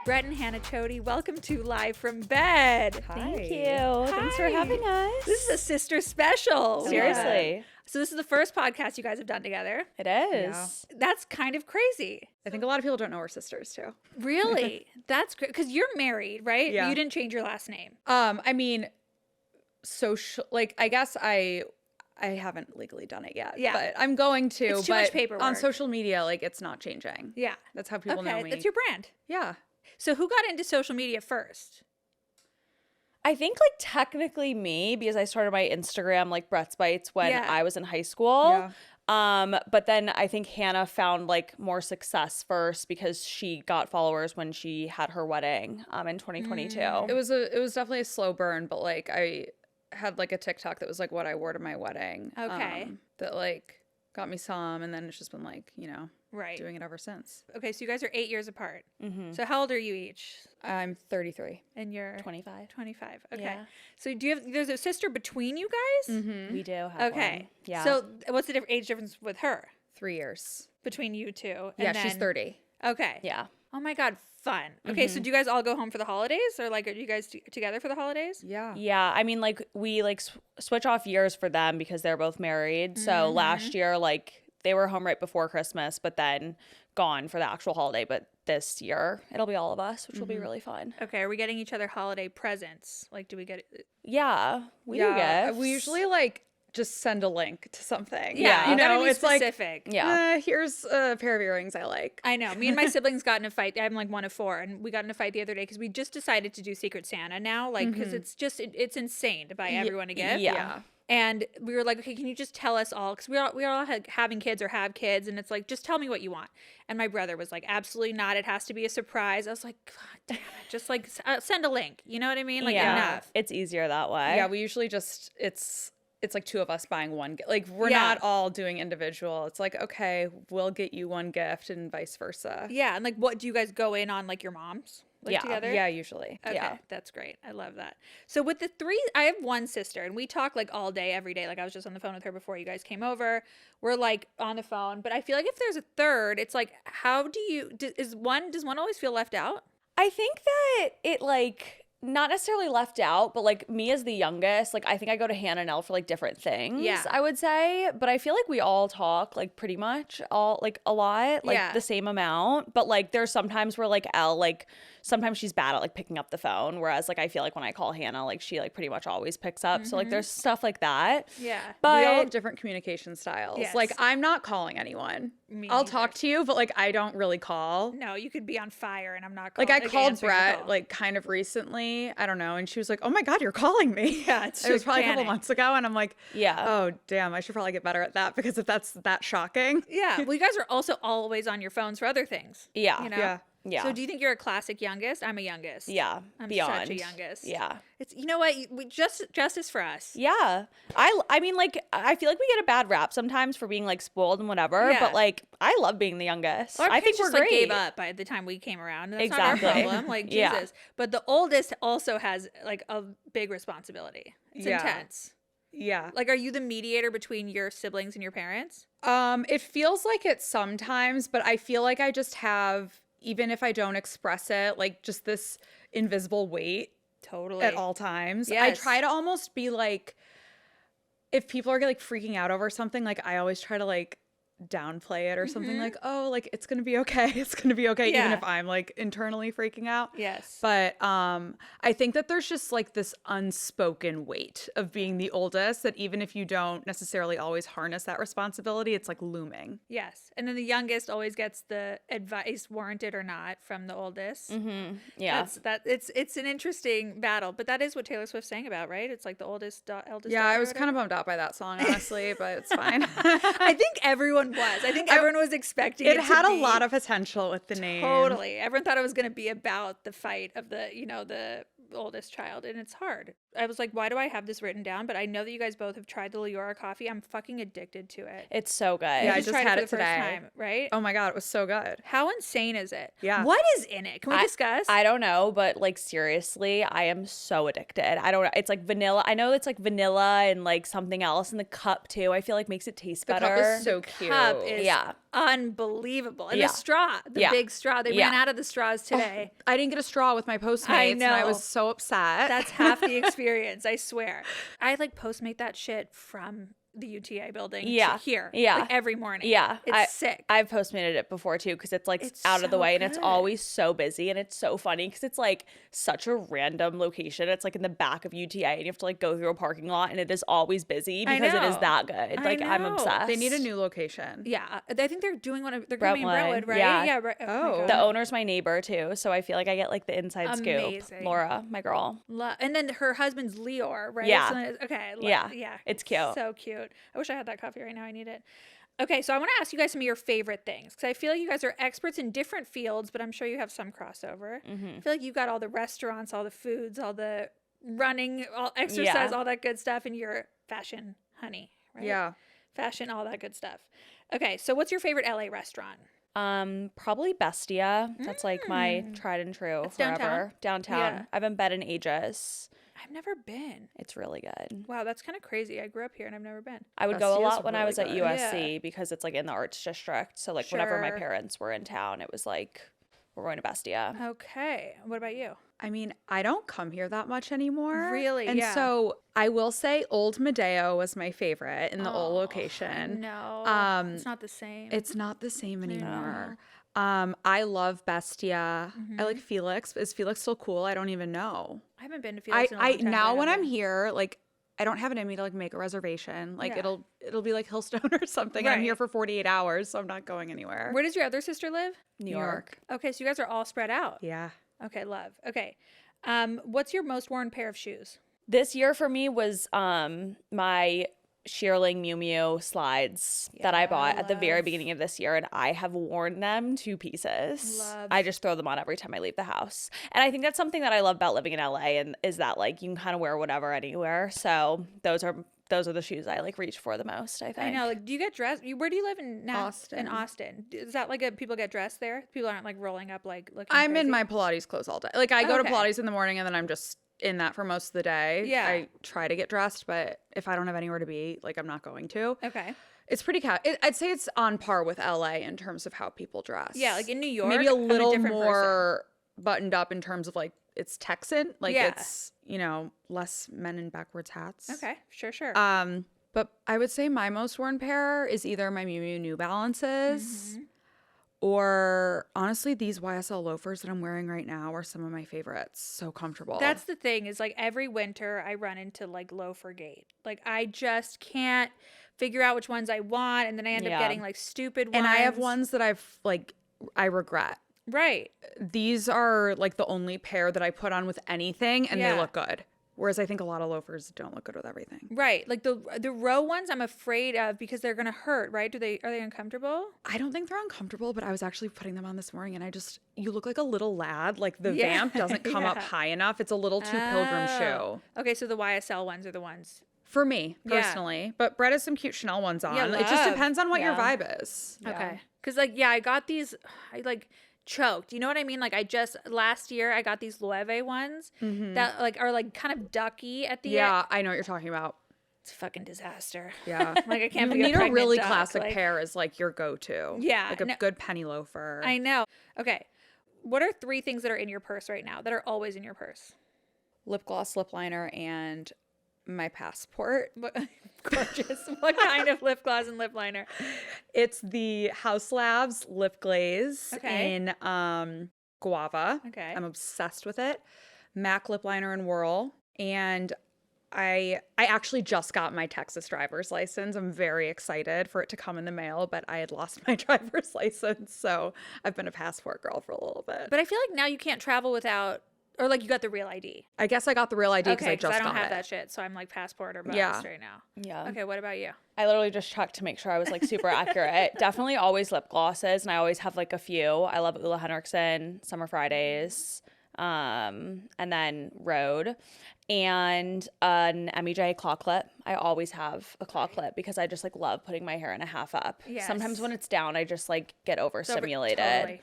Brett and Hannah Chody. Welcome to Live from Bed. Hi. Thank you. Thanks for having us. This is a sister special. Seriously. So this is the first podcast you guys have done together. It is. That's kind of crazy. I think a lot of people don't know we're sisters too. Really? That's great. Because you're married, right? Yeah. You didn't change your last name. I mean, social, like, I guess I haven't legally done it yet. Yeah. But I'm going to. It's too much paperwork. On social media, like, it's not changing. Yeah. That's how people know me. That's your brand. Yeah. So who got into social media first? I think like technically me, because I started my Instagram like Brett's Bites when I was in high school. Yeah. But then I think Hannah found like more success first because she got followers when she had her wedding in 2022. It was definitely a slow burn, but like I had like a TikTok that was like what I wore to my wedding. Okay. That like got me some, and then it's just been like, Right. doing it ever since. Okay, so you guys are 8 years apart. Mm-hmm. So how old are you each? I'm 33. And you're 25. 25. Okay. Yeah. So there's a sister between you guys? Mm-hmm. We do have Okay. one. Yeah. So what's the age difference with her 3 years. between you two? Yeah, And she's then- 30. Okay. yeah. Oh my God, fun. Okay, so do you guys all go home for the holidays, or like are you guys together for the holidays? Yeah. Yeah, I mean, like we like switch off years for them because they're both married. So last year, like they were home right before Christmas, but then gone for the actual holiday. But this year, it'll be all of us, which will be really fun. Okay, are we getting each other holiday presents? Like, do we get? Yeah, we do Yeah, gifts. we usually like just send a link to something. Yeah, you gotta be it's like, specific. Yeah. here's a pair of earrings I like. I know. Me and my siblings got in a fight. I'm like one of four, and we got in a fight the other day because we just decided to do Secret Santa now, like because it's just it's insane to buy everyone a gift. Yeah. And we were like, okay, can you just tell us all? Because we are all having kids or have kids, and it's like, just tell me what you want. And my brother was like, absolutely not. It has to be a surprise. I was like, God damn it. Just like send a link. You know what I mean? Like enough. It's easier that way. Yeah, we usually just it's like two of us buying one gift. Like we're Yeah. not all doing individual. It's like, okay, we'll get you one gift and vice versa. Yeah, and like, what do you guys go in on? Like your moms, like Yeah. together? Yeah, usually. Okay, Yeah. that's great. I love that. So with the three, I have one sister, and we talk like all day, every day. Like I was just on the phone with her before you guys came over. We're like on the phone, but I feel like if there's a third, it's like, how do you? Does one always feel left out? I think that it like not necessarily left out, but like me as the youngest, like I think I go to Hannah and Elle for like different things. Yeah. I would say, but I feel like we all talk like pretty much all like a lot, like Yeah. the same amount. But like there's sometimes where like Elle like sometimes she's bad at like picking up the phone, whereas like I feel like when I call Hannah, like she like pretty much always picks up. So like there's stuff like that. Yeah. But We all have different communication styles. Yes. Like I'm not calling anyone. Me I'll neither. talk to you, but like I don't really call. No, you could be on fire, and I'm not. Like I called answering the Brett call. like kind of recently, I don't know, and she was like, "Oh my God, you're calling me." Yeah, it's it was just probably a couple panic. months ago, and I'm like, Yeah. "Oh damn, I should probably get better at that because if that's that shocking." Yeah. Well, you guys are also always on your phones for other things. Yeah. You know? Yeah. Yeah. So do you think you're a classic youngest? I'm a youngest. Yeah. I'm beyond. such a youngest. Yeah. It's what we justice for us. Yeah. I mean like I feel like we get a bad rap sometimes for being like spoiled and whatever, Yeah. but like I love being the youngest. Our I think parents we're just, great. like, gave up by the time we came around. And that's not Exactly. our problem. Like Yeah. Jesus. But the oldest also has like a big responsibility. It's Yeah. intense. Yeah. Like, are you the mediator between your siblings and your parents? It feels like it sometimes, but I feel like I just have, even if I don't express it, like just this invisible weight Totally. at all times. I Yes. try to almost be like, if people are like freaking out over something, like I always try to like downplay it or something like, oh, like it's gonna be okay. It's gonna be okay, even Yeah. if I'm like internally freaking out. Yes. But I think that there's just like this unspoken weight of being the oldest that even if you don't necessarily always harness that responsibility, it's like looming. Yes. And then the youngest always gets the advice, warranted or not, from the oldest. Yeah. It's an interesting battle, but that is what Taylor Swift's saying about, right? It's like the eldest Yeah, daughter. I was kind of bummed out by that song, honestly, but it's fine. I think everyone was. I think everyone was expecting it. It had to a be, lot of potential with the name. Totally. Everyone thought it was going to be about the fight of the oldest child, and it's hard. I was like, why do I have this written down? But I know that you guys both have tried the Leora coffee. I'm fucking addicted to it. It's so good. Yeah, You I just tried had for it the first today. time, right? Oh my God, it was so good. How insane is it? Yeah. What is in it? Can we discuss? I don't know, but like seriously, I am so addicted. I don't know. It's like vanilla. I know it's like vanilla and like something else in the cup too. I feel like makes it taste The better. cup is so cute. Cup is Yeah. unbelievable. And Yeah. the straw, the Yeah. big straw. They Yeah. ran out of the straws today. I didn't get a straw with my Postmates, and I know. was so upset. That's half the experience, I swear. I like Postmate that shit from the UTA building Yeah. to here. Yeah. Like every morning. Yeah, It's sick. I've Postmated it before too because it's like It's out of the so way and it's good. always so busy and it's so funny because it's like such a random location. It's like in the back of UTA and you have to like go through a parking lot and it is always busy I because it is know. that good. I Like I'm know. obsessed. They need a new location. Yeah. I think they're doing one of, they're going to be in Brentwood, Brentwood, right? yeah. Right. Oh. my The God. owner's my neighbor too, so I feel like I get like the inside Amazing. scoop. Laura, my girl. And then her husband's Leor, right? Yeah. So then okay. Yeah. Yeah. It's cute. So cute. I wish I had that coffee right now. I need it. Okay, so I want to ask you guys some of your favorite things because I feel like you guys are experts in different fields, but I'm sure you have some crossover. I feel like you got all the restaurants, all the foods, all the running, all exercise, Yeah. all that good stuff, and you're fashion honey, right? Yeah. Fashion, all that good stuff. Okay, so what's your favorite LA restaurant? Probably Bestia. That's like my tried and true That's forever. Downtown. Yeah. I haven't been in ages. I've never been. It's really good. Wow, that's kind of crazy. I grew up here and I've never been. I would go a Bestia's lot when I really was at good. USC because it's like in the arts district. So like whenever my Sure. parents were in town, it was like we're going to Bestia. Okay, what about you? I mean, I don't come here that much anymore. Really? And Yeah. so I will say Old Medeo was my favorite in the old location. No, it's not the same. It's not the same anymore. I love Bestia. I like Felix. Is Felix still cool? I don't even know. I haven't been to Felix in a long time, now but when I I'm have here, like I don't have it in me to like make a reservation. Like Yeah. it'll be like Hillstone or something. And I'm here Right. for 48 hours, so I'm not going anywhere. been. Where does your other sister live? New York. Okay, so you guys are all spread out. Yeah. Okay, love. Okay, what's your most worn pair of shoes? This year for me was my Shearling Miu Miu slides that I bought at the very love. beginning of this year, and I have worn them to pieces. Love. I just throw them on every time I leave the house, and I think that's something that I love about living in LA, and is that like you can kind of wear whatever anywhere. So those are the shoes I like reach for the most. I think. I know. Like, do you get dressed? Where do you live in now? Austin. In Austin. Is that like people get dressed there? People aren't like rolling up like looking. I'm in crazy? my Pilates clothes all day. Like I go to Okay. Pilates in the morning and then I'm just in that for most of the day. Yeah. I try to get dressed, but if I don't have anywhere to be, like I'm not going to. Okay. It's pretty I'd say it's on par with LA in terms of how people dress. Yeah, like in New York, maybe a I'm little different more buttoned up in terms of like it's Texan. Like Yeah. it's, less men in backwards hats. person. Okay, sure. But I would say my most worn pair is either my Miu Miu New Balances or honestly these YSL loafers that I'm wearing right now are some of my favorites. So comfortable. That's the thing is like every winter I run into like loafer gate. Like I just can't figure out which ones I want, and then I end up Yeah. getting like stupid ones. and I have ones that I regret. Right. These are like the only pair that I put on with anything and Yeah. they look good. Whereas I think a lot of loafers don't look good with everything. Right. Like the row ones I'm afraid of because they're gonna hurt, right? Are they uncomfortable? I don't think they're uncomfortable, but I was actually putting them on this morning and you look like a little lad. Like the Yeah. vamp doesn't come up Yeah. high enough. It's a little too pilgrim shoe. Okay, so the YSL ones are the ones. For me, Yeah. personally. But Brett has some cute Chanel ones on. Yeah, It just love. depends on what your Yeah. vibe is. Okay. Because I got these, I like choked. You know what I mean? Like last year I got these Loewe ones that like are like kind of ducky at the end. Yeah, I know what you're talking about. It's a fucking disaster. Yeah. Like I can't You be need a pregnant really duck, classic like- pair as like your go-to. Yeah, Like a no- good penny loafer. I know. Okay. What are 3 things that are in your purse right now that are always in your purse? Lip gloss, lip liner, and my passport. Gorgeous. What kind of lip gloss and lip liner? It's the House Labs lip glaze Okay. in guava. Okay. I'm obsessed with it. MAC lip liner and Whirl. And I actually just got my Texas driver's license. I'm very excited for it to come in the mail, but I had lost my driver's license, so I've been a passport girl for a little bit. But I feel like now you can't travel without, or like you got the real ID. I guess I got the real ID because Okay, I just I don't got have it. that shit, so I'm like passport or bust Yeah. right now. Yeah. Okay, what about you? I literally just checked to make sure I was like super accurate. Definitely always lip glosses, and I always have like a few. I love Ula Henriksen, Summer Fridays. and then Rhode, and an MEJ claw clip. I always have a claw clip because I just like love putting my hair in a half up. Yes. Sometimes when it's down, I just like get overstimulated. Totally.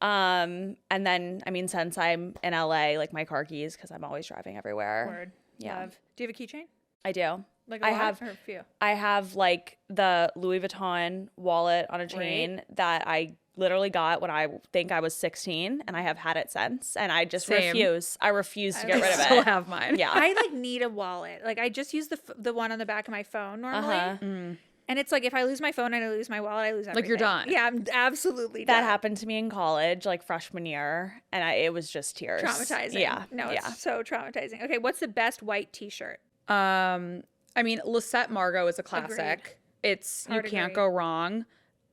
And then I mean, since I'm in LA, like my car keys because I'm always driving everywhere. Word. Yeah. Love. Do you have a keychain? I do. Like a I lot have or a few? I have like the Louis Vuitton wallet on a chain that I literally got when I think I was 16, and I have had it since, and I just Same. refuse. I refuse to get rid of Still it. have mine. Yeah. I like need a wallet. Like I just use the one on the back of my phone normally. And it's like if I lose my phone and I lose my wallet, I lose everything. Like you're done. Yeah, I'm absolutely That done. happened to me in college, like freshman year, and it was just tears. Traumatizing. Yeah. No, yeah. it's so traumatizing. Okay, what's the best white t-shirt? I mean, Lisette Margot is a classic. Agreed. It's Hard you can't agree. go wrong.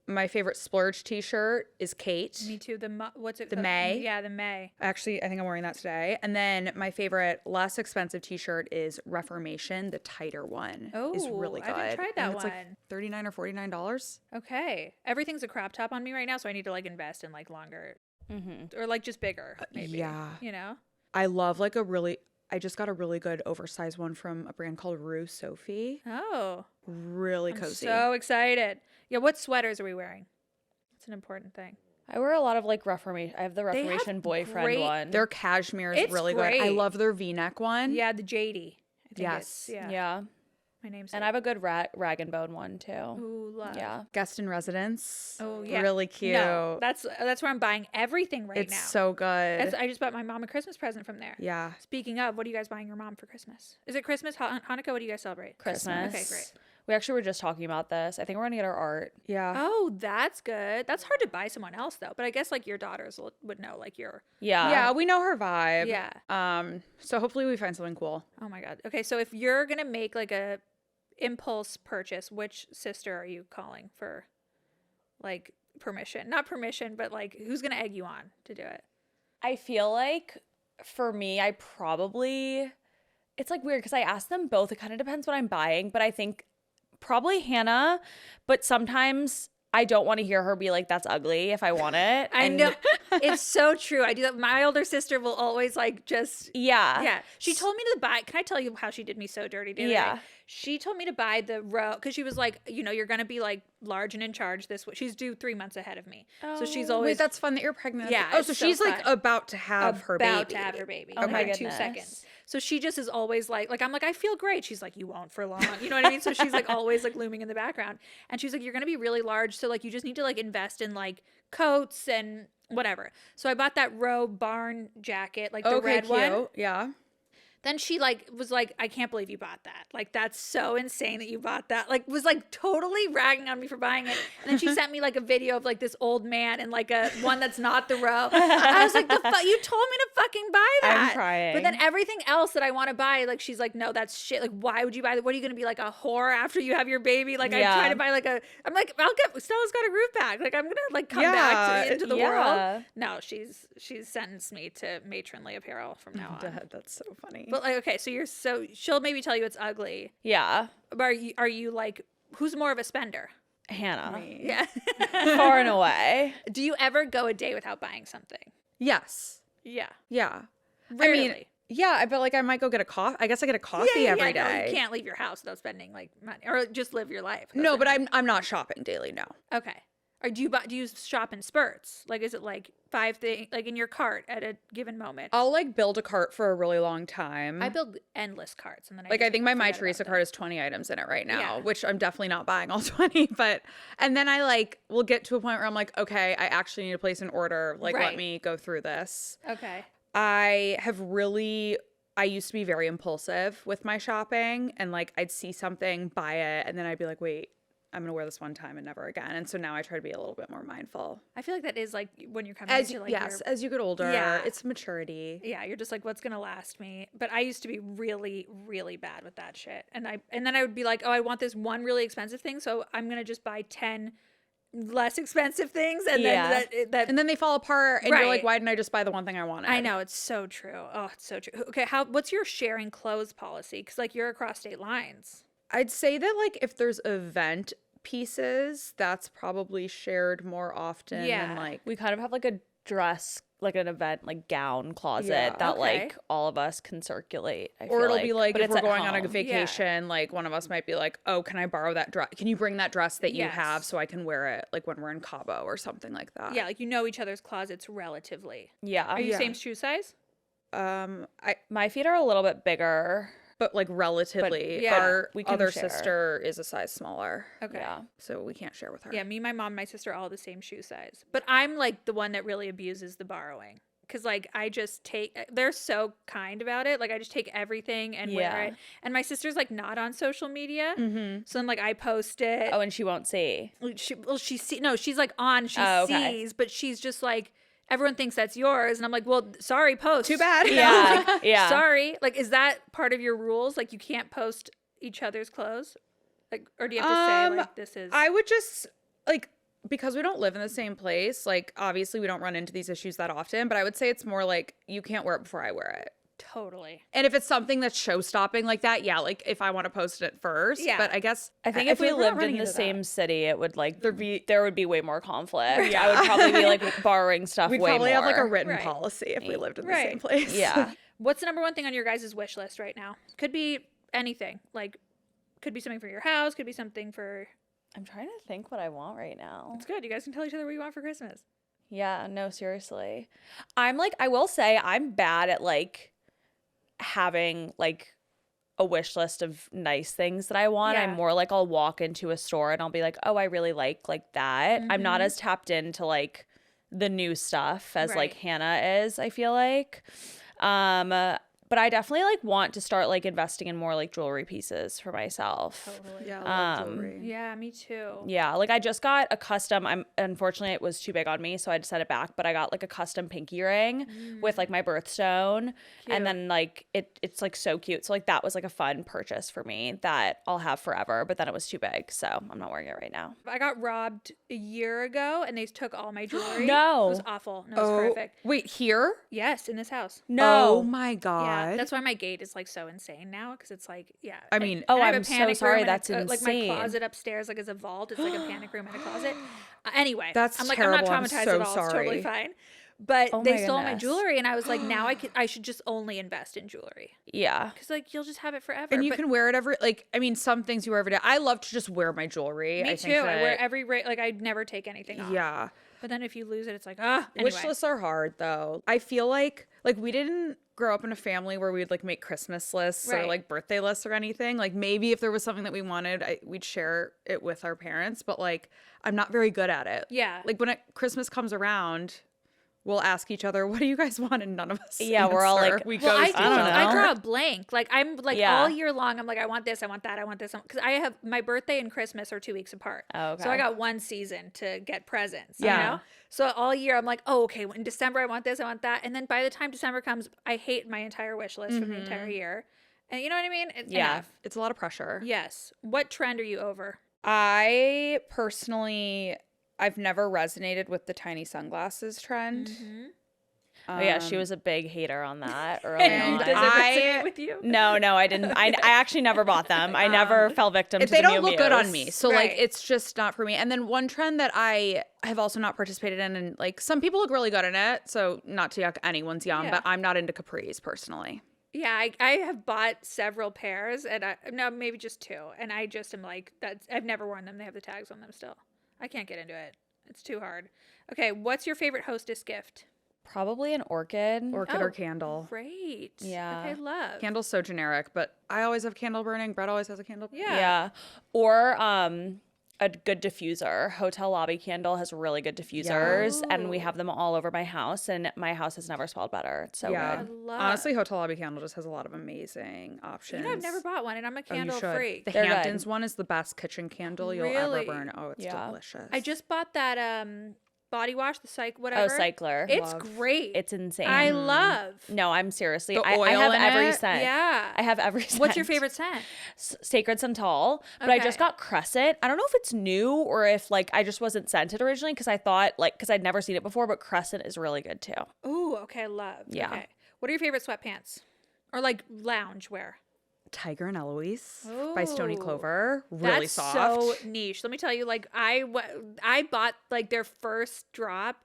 My favorite splurge t-shirt is Kate. Me too. What's it? The May? Yeah, the May. Actually, I think I'm wearing that today. And then my favorite less expensive t-shirt is Reformation, the tighter one. Is really Oh, good. I haven't tried that and it's like one. $39 or $49. Okay. Everything's a crop top on me right now, so I need to like invest in like longer or like just bigger, maybe. yeah. You know? I love I just got a really good oversized one from a brand called Rue Sophie. Oh. Really I'm cozy. so excited. Yeah, what sweaters are we wearing? That's an important thing. I wear a lot of like Reformation. I have the They have Reformation boyfriend great- one. Their cashmere is It's really good. I great. love their V-neck one. Yeah, the Jade. I think Yes. it's, yeah. yeah. My name's And I have a good rag and bone one too. Ooh, love. Yeah. Guest in residence. Oh, yeah. Really cute. No, that's where I'm buying everything right It's now. so good. I just bought my mom a Christmas present from there. Yeah. Speaking of, what are you guys buying your mom for Christmas? Is it Christmas? Hanukkah? What do you guys celebrate? Christmas. Okay, great. We actually were just talking about this. I think we're gonna get our art. Yeah. Oh, that's good. That's hard to buy someone else though. But I guess like your daughters would know like your Yeah. Yeah, we know her vibe. Yeah. So hopefully we find something cool. Oh my god. Okay, so if you're gonna make like a impulse purchase, which sister are you calling for like permission? Not permission, but like who's gonna egg you on to do it? I feel like for me, it's like weird because I asked them both. It kind of depends what I'm buying, but I think probably Hannah, but sometimes I don't want to hear her be like, that's ugly if I want it. I And- know. It's so true. I do that. My older sister will always like just Yeah. She told me to buy. Can I tell you how she did me so dirty? The other Yeah. day? She told me to buy the row because she was like, you're gonna be like large and in charge this way. She's due 3 months ahead of me, so she's Wait, always that's fun that you're pregnant. Yeah, Oh, it's so so she's like fun. about to have her baby. about to have her baby. Oh in my like 2 goodness. seconds. So she just is always like I'm like, I feel great. She's like, you won't for long. You know what I mean? So she's like always like looming in the background. And she's like, you're gonna be really large. So like you just need to like invest in like coats and whatever. So I bought that robe barn jacket, like the Okay, red cute. one. Yeah. Then she like was like, I can't believe you bought that. Like that's so insane that you bought that. Like was like totally ragging on me for buying it. And then she sent me like a video of like this old man and like a one that's not the row. I was like, you told me to fucking buy that. I'm crying. But then everything else that I want to buy, like she's like, no, that's shit. Like why would you buy that? What are you gonna be like a whore after you have your baby? Like Yeah. I'm trying to buy like I'm like, Stella's got a group bag. Like I'm gonna like come Yeah, back into the yeah. world. No, she's sentenced me to matronly apparel from now on. Dad, that's so funny. But like, okay, so she'll maybe tell you it's ugly. Yeah. But are you like who's more of a spender? Hannah. Yeah. Far and away. Do you ever go a day without buying something? Yes. Yeah. Yeah. Rarely. I mean, yeah, but like I might go get a coffee. I guess I get a coffee every day. No, you can't leave your house without spending like money or just live your life. No, but I'm not shopping daily. No. Okay. Or do you shop in spurts? Like is it like 5 things like in your cart at a given moment? I'll like build a cart for a really long time. I build endless carts and then Like I think my forget Teresa about cart has 20 items in it right now, Yeah. which I'm definitely not buying all 20, and then I like will get to a point where I'm like, okay, I actually need to place an order. Like Right. let me go through this. them. Okay. I used to be very impulsive with my shopping and like I'd see something, buy it, and then I'd be like, wait, I'm going to wear this one time and never again. And so now I try to be a little bit more mindful. I feel like that is like when you're coming As into you, like yes, your as you get older, Yeah. it's maturity. yeah, you're just like, what's gonna last me? But I used to be really, really bad with that shit. And then I would be like, oh, I want this one really expensive thing, so I'm gonna just buy 10 less expensive things, and Yeah. then that And then they fall apart and you're like, Right. why didn't I just buy the one thing I wanted? I know it's so true. Oh, it's so true. Okay, what's your sharing clothes policy? Because like you're across state lines. I'd say that like if there's event pieces, that's probably shared more often Yeah. than like We kind of have like a dress like an event like gown closet Yeah. that Okay. like all of us can circulate. I Or feel it'll be like but if it's we're at going on a home. vacation, like one of us might be like, "Oh, can I borrow that dress? Can you bring that dress that you have Yes. so I can wear it like when we're in Cabo or something like that?" Yeah, like you know each other's closets relatively. Yeah. Are you Yeah. same shoe size? I My feet are a little bit bigger. but like relatively, yeah, our we can other share. sister is a size smaller, Okay. Yeah. so we can't share with her. Yeah, me, my mom, my sister, all the same shoe size. But I'm like the one that really abuses the borrowing. Cause like I just take, they're so kind about it. Like I just take everything and wear Yeah. it. And my sister's like not on social media, Mm-hmm. so then like I post it. Oh, and she won't see. She's like on, she Oh, okay. sees, but she's just like everyone thinks that's yours, and I'm like, well, sorry, post. Too bad. Yeah. Yeah. Sorry. Like, is that part of your rules? Like, you can't post each other's clothes, like, or do you have to say like this is? I would just like, because we don't live in the same place, like obviously we don't run into these issues that often, but I would say it's more like you can't wear it before I wear it. Totally. And if it's something that's show stopping like that, yeah, like if I want to post it first. Yeah. But I guess I think I if feel we like we're not lived running in the into that. same city, it would like there would be way more conflict. Yeah. I would probably be like borrowing stuff We'd way probably have like a more. written Right. policy if we lived in the Right. same place. Yeah. What's the number one thing on your guys' wish list right now? Could be anything. Like, could be something for your house. Could be something for. I'm trying to think what I want right now. It's good. You guys can tell each other what you want for Christmas. Yeah, no, seriously. I'm like, I will say I'm bad at like having like a wish list of nice things that I want. Yeah. I'm more like I'll walk into a store and I'll be like, oh, I really like that. I'm not as tapped into like the new stuff as like Right. Hannah is, I feel like. But I definitely like want to start like investing in more like jewelry pieces for myself. Totally. Yeah, I love Um, jewelry. Yeah, me too. Yeah, like I just got a custom. Unfortunately it was too big on me, so I had to set it back. But I got like a custom pinky ring with like my birthstone, Cute. and then like it's like so cute. So like that was like a fun purchase for me that I'll have forever. But then it was too big, so I'm not wearing it right now. I got robbed a year ago, and they took all my jewelry. No. It was awful. No, it was horrific. Wait, here? Yes, in this house. No, Oh my God. Yeah, that's why my gate is like so insane now because it's like I mean- Oh, and I have a I'm so panic sorry, room and that's like my insane. closet upstairs like is a vault. It's like a panic room and a closet. Anyway, That's I'm like terrible. I'm I'm not traumatized so at all. It's totally sorry. fine. But Oh they my stole my goodness. jewelry, and I was like, now I should just only invest in jewelry yeah. because like you'll just have it forever. And you But can wear it every, like, I mean, some things you wear every day. I love to just wear my jewelry. me I too. think I wear that- every like I never take anything off. Yeah. But then if you lose it, it's like anyway. Wish lists are hard though. I feel like we didn't grow up in a family where we'd like make Christmas lists or Right. like birthday lists or anything. Like maybe if there was something that we wanted, we'd share it with our parents, but like I'm not very good at it. Yeah. Like when Christmas comes around, we'll ask each other, "What do you guys want?" And none of us. Yeah, we're all answer. like, we Well, go. I to do. I don't each know. I other. draw a blank. Like I'm like Yeah. all year long. I'm like I want this. I want that. I want this. Because I have my birthday and Christmas are 2 weeks apart. Oh, So I okay. got one season to get presents. Yeah. You know? So all year I'm like, oh, okay. In December I want this. I want that. And then by the time December comes, I hate my entire wish list from the entire year. And you know what I mean? Yeah. Enough. It's a lot of pressure. Yes. What trend are you over? I personally, I've never resonated with the tiny sunglasses trend. Oh yeah, she was a big hater on that early And on. does it I- resonate with you? No, I didn't. I actually never bought them. I never fell victim to They the don't Mew look good on Mews. me. So like Right. it's just not for me. And then one trend that I have also not participated in, and like some people look really good in it, so not to yuck anyone's yum, Yeah. but I'm not into capris personally. Yeah, I have bought several pairs, and no, maybe just two, and I just am like I've never worn them. They have the tags on them still. I can't get into it. It's too hard. Okay, what's your favorite hostess gift? Probably an orchid. Orchid Oh, or candle. Great. Yeah. Okay, love. Candle's so generic, but I always have candle burning. Brett always has a candle burning. Yeah. Yeah. Or a good diffuser. Hotel lobby candle has really good diffusers, and we Ooh. have them all over my house, and my house has never smelled better. It's so Yeah. I good. love. Honestly, Hotel Lobby Candle just has a lot of amazing options. you know, I've never bought one, and I'm a Oh, you candle should. freak. The They're good. Hamptons one is the best kitchen candle you'll ever Really? burn. Oh, it's Yeah. delicious. I just bought that body wash, the whatever. Oh, cycler. It's Love. great. It's insane. I love. No, I'm seriously. The I oil have in every it? scent. Yeah. I have every scent. What's your favorite scent? Sacred Santal, but I just Okay. got Crescent. I don't know if it's new or if like I just wasn't scented originally because I thought like because I'd never seen it before, but Crescent is really good too. Ooh, okay, love. Yeah. Okay. What are your favorite sweatpants? Or like lounge wear? Tiger and Eloise by Stony Ooh. Clover. Really That's soft. so niche. Let me tell you, like I bought like their first drop.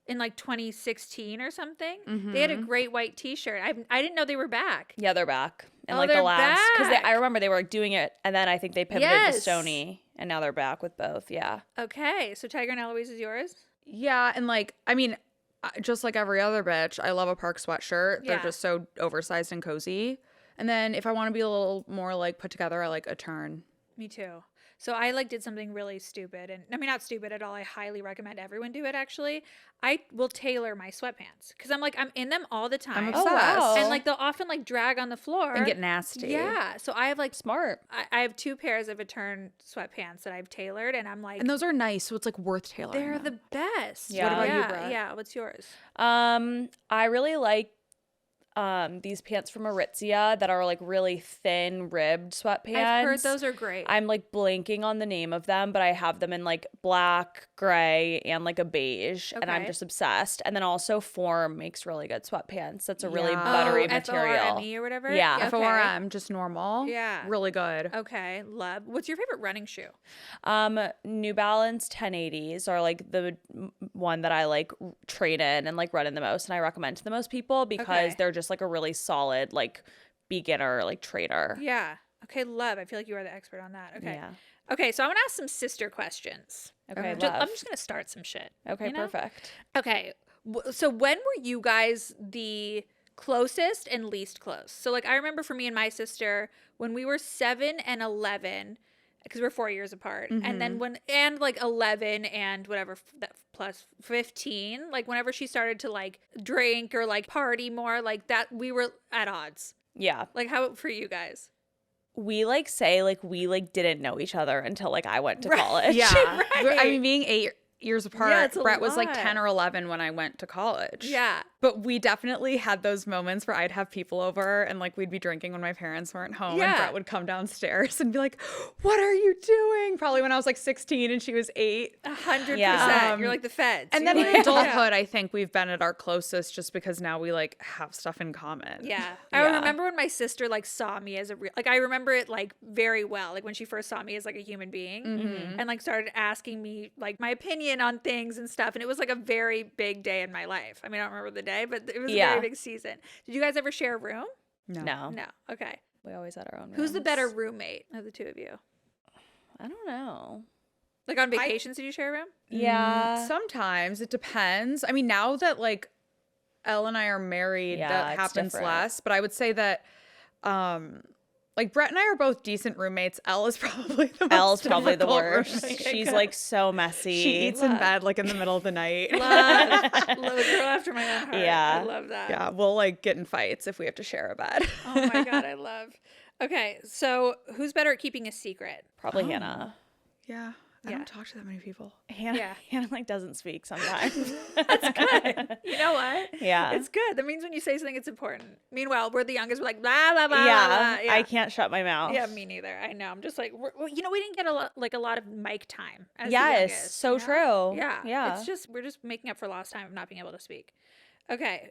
in like 2016 or something. They had a great white t-shirt. I didn't know they were back. Yeah, they're back. And Oh, like the they're last, because back. I remember they were like doing it, and then I think they pivoted to Yes. Stony, and now they're back with both. Yeah. Okay, so Tiger and Eloise is yours? Yeah, and like, I mean, just like every other bitch, I love a park sweatshirt. They're Yeah. just so oversized and cozy. And then if I want to be a little more like put together, I like a turn. Me too. So I like did something really stupid, and I mean not stupid at all. I highly recommend everyone do it. Actually, I will tailor my sweatpants because I'm in them all the time. I'm Oh, obsessed. wow. And like they'll often like drag on the floor And get nasty. Yeah, so I have like Smart. I have 2 pairs of Return sweatpants that I've tailored, and I'm like And those are nice, so it's like worth tailoring. they're them. the best. Yeah. What about you, yeah, Brett? Yeah, what's yours? I really like these pants from Aritzia that are like really thin ribbed sweatpants. I've heard those are great. I'm like blanking on the name of them, but I have them in like black, gray, and like a beige, and I'm Okay. just obsessed. And then also Form makes really good sweatpants. That's a really Yeah. buttery Oh, material. FORME or whatever? Yeah. Okay. FORM, just normal. Yeah. Really good. Okay, love. What's your favorite running shoe? New Balance 1080s are like the one that I like trade in and like run in the most, and I recommend to the most people because Okay. they're just like a really solid like beginner like trader. Yeah. Okay, love. I feel like you are the expert on that. Okay. Yeah. Okay, so I'm gonna ask some sister questions. Okay. Okay. I'm love. just gonna start some shit. Okay. you know? Perfect. Okay. So when were you guys the closest and least close? So like I remember for me and my sister when we were 7 and 11 because we're 4 years apart. And then like 11 and whatever that plus 15, like whenever she started to like drink or like party more like that, we were at odds. Yeah. Like how for you guys? We like say like we like didn't know each other until like I went to Right. college. Yeah. Right. I mean, being 8 years apart, it's a Brett was like lot. 10 or 11 when I went to college. Yeah. But we definitely had those moments where I'd have people over and like we'd be drinking when my parents weren't home Yeah. and Brett would come downstairs and be like, "What are you doing?" Probably when I was like 16 and she was 8. 100%. Yeah. You're like the feds. And You're then in like, adulthood, I think we've been at our closest just because now we like have stuff in common. Yeah. I Yeah. remember when my sister like saw me as a real, like I remember it like very well, like when she first saw me as like a human being and like started asking me like my opinion on things and stuff. And it was like a very big day in my life. I mean, I don't remember the day, but it was a Yeah. very big season. Did you guys ever share a room? No. No. Okay. We always had our own Who's the rooms. better roommate of the two of you? I don't know. Like on vacations, did you share a room? Yeah. Sometimes it depends. I mean, now that like Elle and I are married, Yeah, that it's happens different. less. But I would say that like Brett and I are both decent roommates. Elle is probably the most Elle's probably the difficult worst. roommate. She's like so messy. She eats in bed like in the middle of the night. Love. Love a girl after my own heart. Yeah. I love that. Yeah, we'll like get in fights if we have to share a bed. Oh my God, I love. Okay, so who's better at keeping a secret? Probably Hannah. Yeah, I Yeah. don't talk to that many people. Hannah, Yeah. Hannah like doesn't speak sometimes. You know what? Yeah. It's good. That means when you say something, it's important. Meanwhile, we're the youngest. We're like, blah, blah, blah, yeah, blah. I can't shut my mouth. Yeah, me neither. I know. I'm just like, we didn't get a lot of mic time. As the Yes, youngest, so you know? true. Yeah. Yeah. It's just, we're just making up for lost time of not being able to speak. Okay.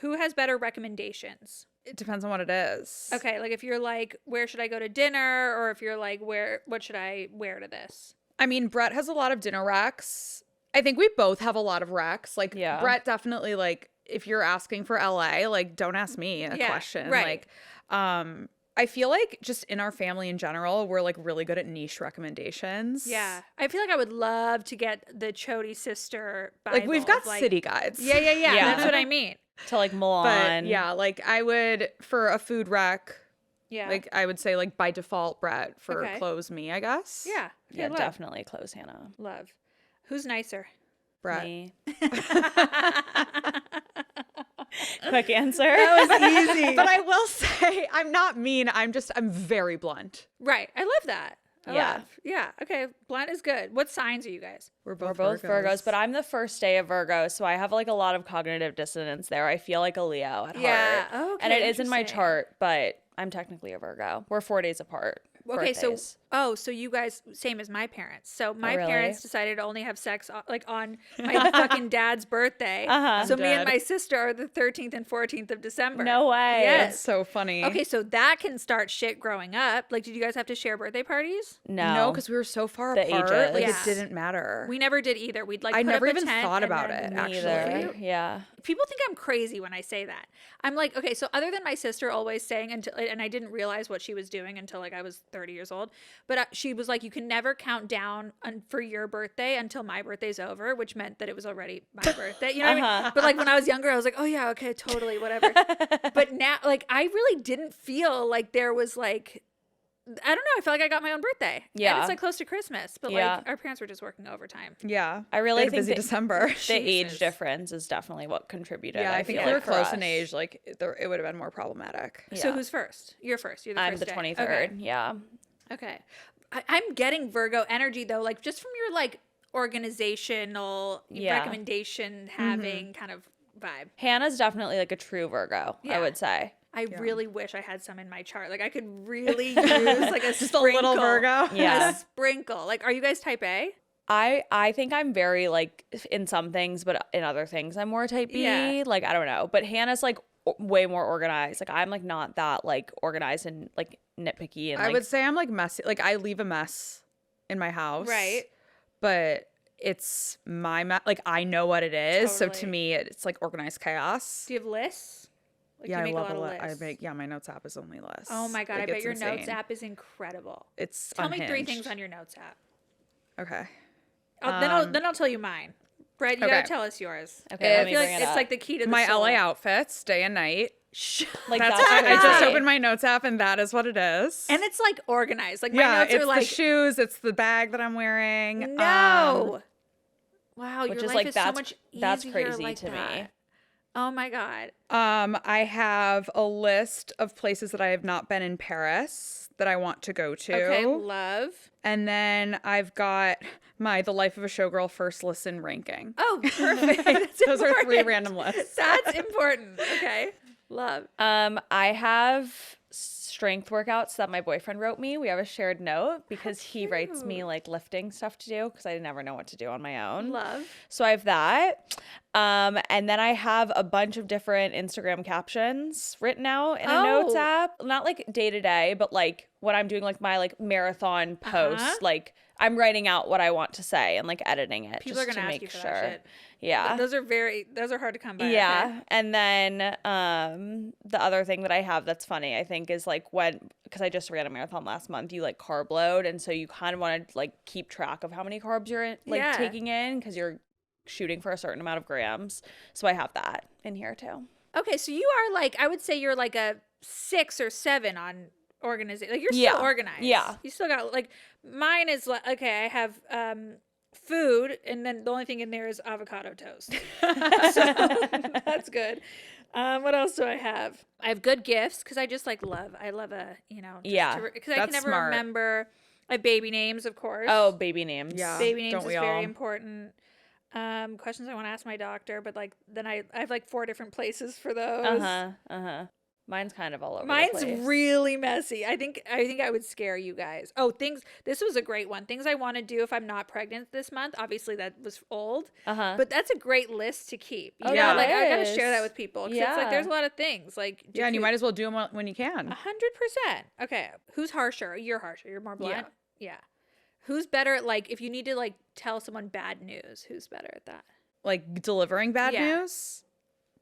Who has better recommendations? It depends on what it is. Okay. Like if you're like, where should I go to dinner? Or if you're like, what should I wear to this? I mean, Brett has a lot of dinner recs. I think we both have a lot of recs. Like, Yeah. Brett definitely, like, if you're asking for LA, like, don't ask me a Yeah, question. right. Like, I feel like just in our family in general, we're like really good at niche recommendations. Yeah. I feel like I would love to get the Chody sister Bible. Like, we've got of, like, city guides. Yeah. Yeah. That's what I mean. To like Milan. But yeah, like, I would, for a food rec, Yeah. like, I would say, like, by default, Brett, for Okay. clothes me, I guess. yeah. Yeah, love. definitely close Hannah. Love. Who's nicer? Brett. Me. Quick answer. That was easy. But I will say, I'm not mean. I'm very blunt. Right. I love that. Yeah. Yeah. Okay. Blunt is good. What signs are you guys? We're We're both Virgos, but I'm the first day of Virgo, so I have like a lot of cognitive dissonance there. I feel like a Leo at Yeah. heart. Okay. And it is in my interesting. chart, but I'm technically a Virgo. We're 4 days apart. Okay, birthdays. so you guys same as my parents. So my really? parents decided to only have sex like on my fucking dad's birthday. Uh-huh. So me and Dead. my sister are the 13th and 14th of December. No way. Yes. That's so funny. Okay, so that can start shit growing up. Like, did you guys have to share birthday parties? No, because we were so far The apart. ages. Like, Yeah. it didn't matter. We never did either. We'd like I put never up a even tent thought and about then it, Neither. actually. Yeah. People think I'm crazy when I say that. I'm like, okay, so other than my sister always saying until, and I didn't realize what she was doing until like I was 30 years old, but she was like, you can never count down for your birthday until my birthday's over, which meant that it was already my birthday. You know what I mean? But like when I was younger, I was like, oh yeah, okay, totally, whatever. But now, like, I really didn't feel like there was like, I don't know. I felt like I got my own birthday. Yeah. And it's like close to Christmas, but Yeah. like our parents were just working overtime. Yeah. I really They had a think busy that December. the age Jesus. difference is definitely what contributed. Yeah, I think feel if we were like, for close us. in age, like, it would have been more problematic. Yeah. So who's first? You're first. You're the I'm first the day. 23rd. Okay. Yeah. Okay. I'm getting Virgo energy though, like just from your like organizational Yeah. recommendation having kind of vibe. Hannah's definitely like a true Virgo, Yeah. I would say. I really wish I had some in my chart. Like I could really use like a Just a little Virgo. Yeah. A sprinkle. Like, are you guys type A? I think I'm very like in some things, but in other things I'm more type B. Yeah. Like I don't know. But Hannah's like way more organized. Like I'm like not that like organized and like nitpicky and I like would say I'm like messy. Like, I leave a mess in my house. Right. But it's my mess. Like, I know what it is. So to Totally. me, it's like organized chaos. Do you have lists? Like, Yeah, you I make love a lot of I lists. make, yeah, my notes app is only lists. Oh my God. Like, I bet it's your notes insane. app is incredible. It's Tell me 3 unhinged. things on your notes app. Okay. Then I'll tell you mine. Brett, you okay. gotta tell us yours. Okay, I let me feel like bring it it's up. like the key to the My soul. LA outfits, day and night. like That's that's I just crazy. opened my notes app and that is what it is. And it's like organized. Like my yeah, notes it's are like the shoes, it's the bag that I'm wearing. no. Wow, Which your is life like is so that's much that's easier crazy like to me. that. Oh my God. I have a list of places that I have not been in Paris that I want to go to. Okay, love. And then I've got my The Life of a Showgirl first listen ranking. Oh, perfect. That's Those are 3 important. random lists. That's important. Okay. Love. I have strength workouts that my boyfriend wrote me. We have a shared note because he writes me like lifting stuff to do because I never know what to do on my own. Love. So I have that. And then I have a bunch of different Instagram captions written out in a notes Oh. app. Not like day to day, but like when I'm doing like my like marathon post, like I'm writing out what I want to say and like editing it People are just gonna to ask make you for sure. that shit. Yeah. Those are hard to come by. Yeah. Okay? And then the other thing that I have that's funny, I think, is like because I just ran a marathon last month, you like carb load. And so you kind of want to like keep track of how many carbs you're Yeah. taking in because you're shooting for a certain amount of grams. So I have that in here too. Okay, so you are like, I would say you're like a 6 or 7 on organization. Like you're Yeah. still organized. Yeah. You still got like mine is like, okay, I have food and then the only thing in there is avocado toast. So that's good. What else do I have? I have good gifts because I just like I love a, Yeah, because I can that's never smart. remember. I have baby names, of course. Oh, baby names. Yeah. Baby names don't is we very all? important. Questions I want to ask my doctor, but like then I have like 4 different places for those. Mine's kind of all over Mine's the place. really messy. I think I would scare you guys. Oh, this was a great one. Things I want to do if I'm not pregnant this month. Obviously that was old. But that's a great list to keep. You Oh, know, that like I gotta is. share that with people. 'Cause it's like Yeah. there's a lot of things. Like Yeah, and you might as well do them when you can. 100%. Okay. Who's harsher? You're harsher. You're more blunt. Yeah. Who's better at like if you need to like tell someone bad news, who's better at that? Like delivering bad Yeah. news.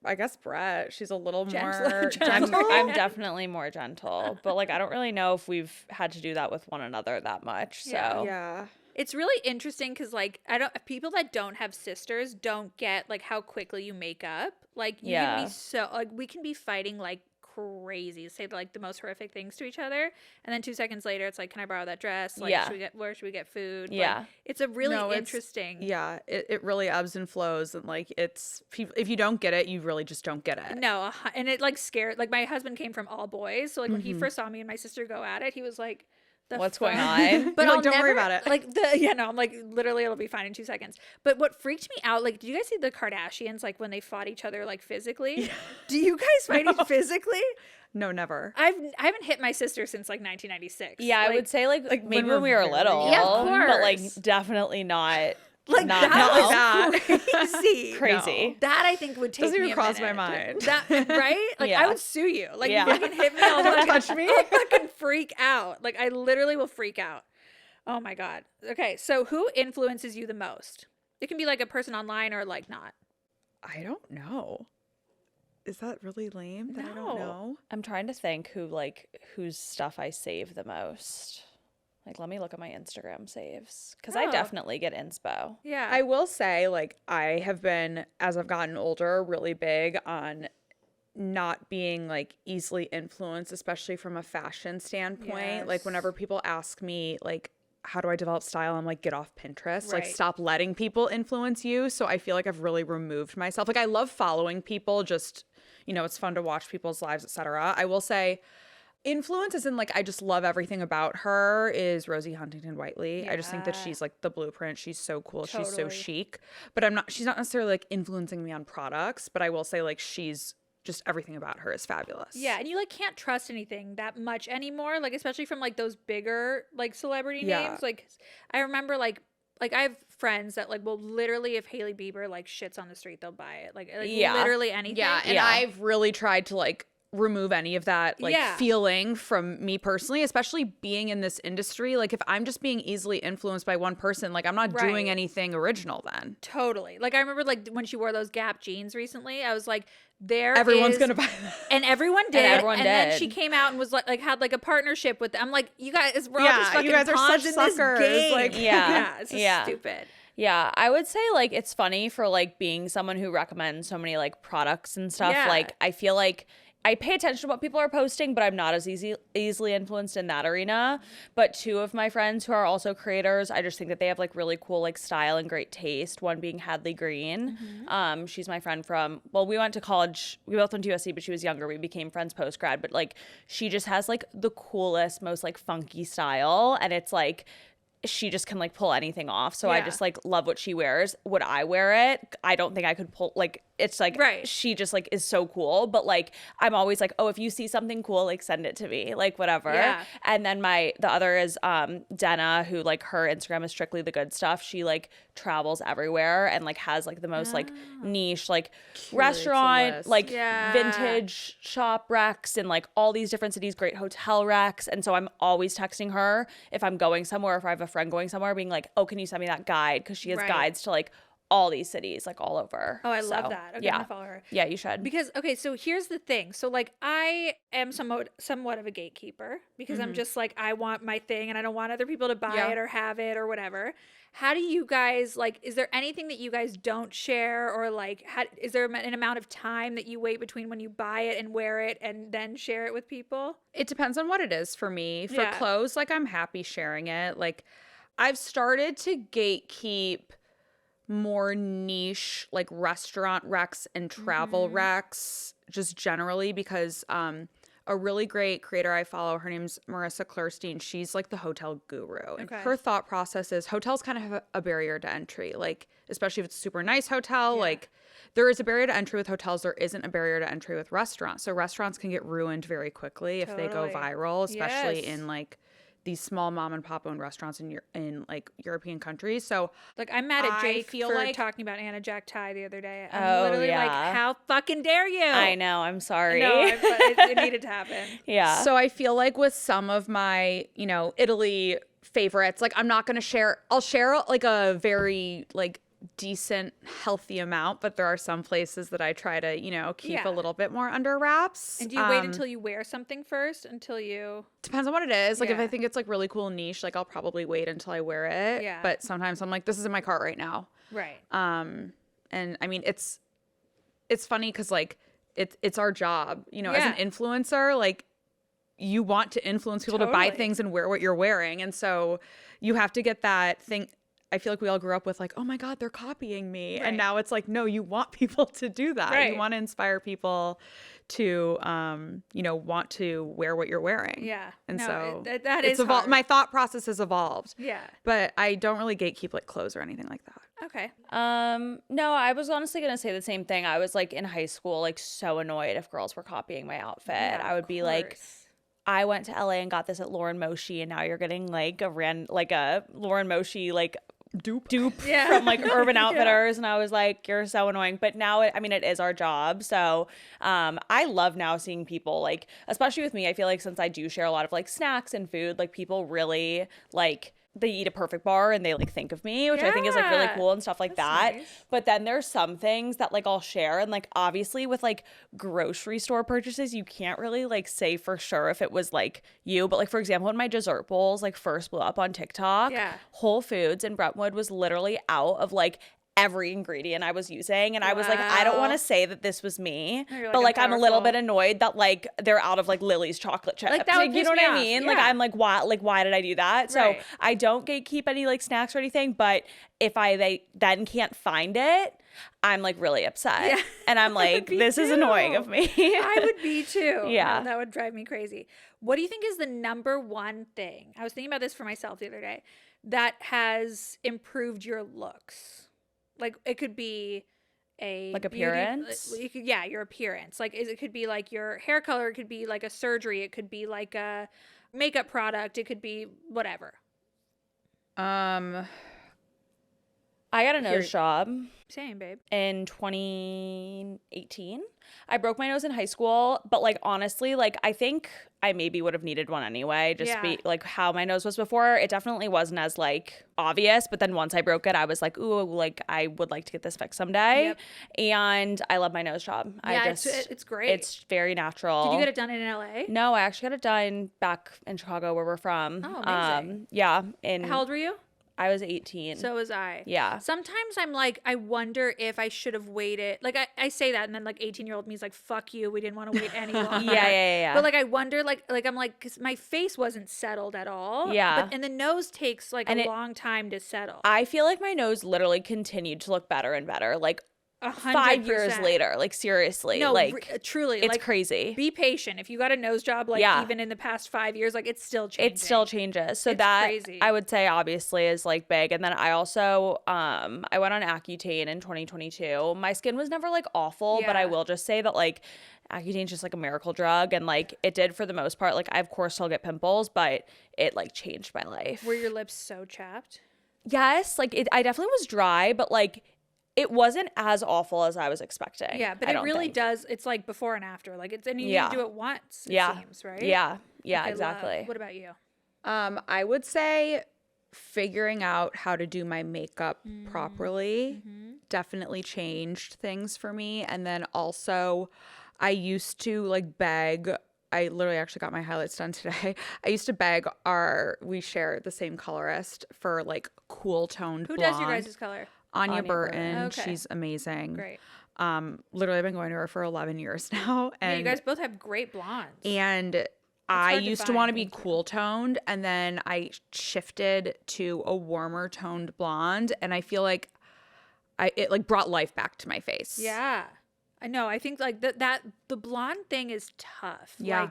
I guess Brett. She's a little Gentler- more gentler. I'm definitely more gentle, but like I don't really know if we've had to do that with one another that much. So Yeah. Yeah. It's really interesting because like people that don't have sisters don't get like how quickly you make up. Like you can Yeah. be so like we can be fighting like crazy, say like the most horrific things to each other, and then 2 seconds later it's like, can I borrow that dress? Like, Yeah. where should we get food? Yeah. Like, it's a really No, it's- interesting. Yeah, it really ebbs and flows, and like it's if you don't get it, you really just don't get it. No, and it like scared. Like my husband came from all boys, so like when he Mm-hmm. first saw me and my sister go at it, he was like, What's fuck? going on? But You're like, I'll "Don't worry never- about it." Like I'm like literally it'll be fine in 2 seconds. But what freaked me out, like, did you guys see the Kardashians like when they fought each other like physically? Do you guys fight each physically? No, never. I haven't hit my sister since like 1996. Yeah, I Like, would say like when maybe we're when we were very little. young. Yeah, of But like course. definitely not like not that now. was crazy. Crazy. That I think would take Doesn't me even a cross my minute. mind. That right? Like I Yeah. would sue you. Like Yeah. you fucking hit me, I'll fucking, Touch me. I'll fucking freak out. Like I literally will freak out. Oh my god. Okay, so who influences you the most? It can be like a person online or like not. I don't know. Is that really lame that I No. don't know? I'm trying to think whose stuff I save the most. Like, let me look at my Instagram saves because I Oh. definitely get inspo. Yeah. I will say, like, I have been, as I've gotten older, really big on not being like easily influenced, especially from a fashion standpoint. Like, Yes. whenever people ask me, like, how do I develop style? I'm like, get off Pinterest. Like, Right. stop letting people influence you. So I feel like I've really removed myself. Like, I love following people, just, it's fun to watch people's lives, etc. I will say, influence as in like I just love everything about her is Rosie Huntington Whiteley. I just think that Yeah. she's like the blueprint. She's so cool. She's so Totally. chic. But she's not necessarily like influencing me on products, but I will say like she's just everything about her is fabulous. Yeah, and you like can't trust anything that much anymore, like especially from like those bigger like celebrity Yeah. names. Like I remember like I have friends that like will literally if Hailey Bieber like shits on the street, they'll buy it. Like Yeah. literally anything. Yeah, and Yeah. I've really tried to like remove any of that like Yeah. feeling from me personally, especially being in this industry. Like if I'm just being easily influenced by one person, like I'm not Right. doing anything original then. Totally. Like I remember like when she wore those Gap jeans recently, I was like, Everyone's gonna buy that. and everyone did. everyone then did. she came out and was like had like a partnership with them. I'm like, you guys, we're all Yeah, just fucking you guys are pawns such in this suckers, game. like- Yeah. It's just Yeah. stupid. Yeah, I would say like it's funny for like being someone who recommends so many like products and stuff. Yeah. Like I feel like I pay attention to what people are posting, but I'm not as easily influenced in that arena. But two of my friends who are also creators, I just think that they have like really cool like style and great taste. One being Hadley Green. She's my friend from, well, we went to college. We both went to USC, but she was younger. We became friends post grad. But like she just has like the coolest, most like funky style, and it's like she just can like pull anything off. So I Yeah. just like love what she wears. Would I wear it? I don't think I could pull like it's like Right. she just like is so cool. But like I'm always like, oh, if you see something cool, like send it to me. Like whatever. Yeah. And then the other is Denna, who like her Instagram is strictly the good stuff. She like travels everywhere and like has like the most like niche like restaurant, list. like Yeah. vintage shop recs and like all these different cities, great hotel recs. And so I'm always texting her if I'm going somewhere, if I have a friend going somewhere, being like, oh, can you send me that guide? Because she has Right. guides to like all these cities, like all over. Oh, I love So, that. Okay, I'm yeah. gonna follow her. Yeah, you should. Because okay, so here's the thing. So like I am somewhat of a gatekeeper because I'm just like I want my thing and I don't want other people to buy Yeah. it or have it or whatever. How do you guys like is there anything that you guys don't share or like is there an amount of time that you wait between when you buy it and wear it and then share it with people? It depends on what it is for me. For Yeah. clothes, like I'm happy sharing it. Like I've started to gatekeep more niche like restaurant recs and travel recs just generally because a really great creator I follow, her name's Marissa Klurstein. She's like the hotel guru. And Okay. her thought process is hotels kind of have a barrier to entry, like especially if it's a super nice hotel, Yeah. like there is a barrier to entry with hotels. There isn't a barrier to entry with restaurants. So restaurants can get ruined very quickly if they go Totally. viral, especially Yes. in like these small mom and pop owned restaurants in like European countries. So Like I'm mad at I Jake feel for like- talking about Anna Jack Thai the other day. I'm Oh, literally like, yeah. how fucking dare you? I know. I'm sorry. No, but it needed to happen. yeah. So I feel like with some of my, Italy favorites, like I'm not going to share, I'll share like a very like decent, healthy amount, but there are some places that I try to, keep Yeah. a little bit more under wraps. And do you wait until you wear something first until you Depends on what it is. Like if Yeah. I think it's like really cool and niche, like I'll probably wait until I wear it. Yeah. But sometimes I'm like, this is in my cart right now. right. And I mean, it's funny because like it's our job, as Yeah. an influencer, like you want to influence people to buy Totally. things and wear what you're wearing. And so you have to get that thing. I feel like we all grew up with like, oh my God, they're copying me. Right. And now it's like, no, you want people to do that. Right. You want to inspire people to, want to wear what you're wearing. Yeah. And No, so that it's is hard. my thought process has evolved. Yeah. But I don't really gatekeep like clothes or anything like that. Okay. No, I was honestly gonna say the same thing. I was like in high school, like so annoyed if girls were copying my outfit. Yeah, I would of be like, course. I went to LA and got this at Lauren Moshi, and now you're getting like a Lauren Moshi like dupe Yeah. from like Urban Yeah. Outfitters, and I was like, you're so annoying. But now, it is our job, so I love now seeing people like, especially with me. I feel like since I do share a lot of like snacks and food, like people really like. They eat a perfect bar and they like think of me, which I think is like really Yeah. cool and stuff like That's that. nice. But then there's some things that like I'll share, and like obviously with like grocery store purchases, you can't really like say for sure if it was like you. But like for example, when my dessert bowls like first blew up on TikTok, Yeah. Whole Foods in Brentwood was literally out of like every ingredient I was using, and I was like, I don't want Wow. to say that this was me, No, you're but like, like I'm I'm a little bit powerful. annoyed that like they're out of like Lily's chocolate chips. Like, that would you piss know what me I off. mean? Like Yeah. I'm like, why did I do that? So Right. I don't gatekeep any like snacks or anything, but if they then can't find it, I'm like really upset. Yeah. And I'm like, Me this is annoying too. of me. I would be too. Yeah. No, that would drive me crazy. What do you think is the number one thing? I was thinking about this for myself the other day that has improved your looks. Like it could be a Like beauty- appearance? your appearance. Like it could be like your hair color. It could be like a surgery. It could be like a makeup product. It could be whatever. I got a nose job Same, babe. in 2018. I broke my nose in high school, but like honestly, like I think I maybe would have needed one anyway. Just Yeah. be like how my nose was before. It definitely wasn't as like obvious, but then once I broke it, I was like, ooh, like I would like to get this fixed someday. Yep. And I love my nose job. Yeah, it's great. It's very natural. Did you get it done in LA? No, I actually got it done back in Chicago where we're from. Oh, amazing. Yeah. How old were you? I was 18. So was I. Yeah. Sometimes I'm like, I wonder if I should have waited. Like I say that, and then like 18-year-old me's like, "Fuck you, we didn't want to wait any longer." Yeah. But like I wonder, like I'm like, because my face wasn't settled at all. Yeah. And the nose takes like And a it- long time to settle. I feel like my nose literally continued to look better and better. Like 100%. 5 years later, like seriously, No, like truly, it's like, crazy. Be patient. If you got a nose job, like Yeah. even in the past 5 years, like it's still changing. It still changes. So It's that crazy. I would say obviously is like big. And then I also I went on Accutane in 2022. My skin was never like awful, but I Yeah. will just say that like Accutane's just like a miracle drug, and like it did for the most part. Like I of course still get pimples, but it like changed my life. Were your lips so chapped? Yes, like I definitely was dry, but like it wasn't as awful as I was expecting. Yeah, but I it don't really think. does. It's like before and after. Like it's, and you Yeah. need to do it once. It Yeah. seems, right? Yeah, Okay, love. exactly. What about you? I would say figuring out how to do my makeup properly definitely changed things for me. And then also, I used to like beg. I literally actually got my highlights done today. I used to beg we share the same colorist for like cool toned Who blonde. does your guys' color? Anya Anya Burton. Burton. Okay. She's amazing. Great. Literally I've been going to her for 11 years now. Yeah, And you guys both have great blondes. and I hard to used to want to find, be thank you. cool toned, and then I shifted to a warmer toned blonde, and I feel like it like brought life back to my face. Yeah, I know. I think like that the blonde thing is tough. Yeah. Like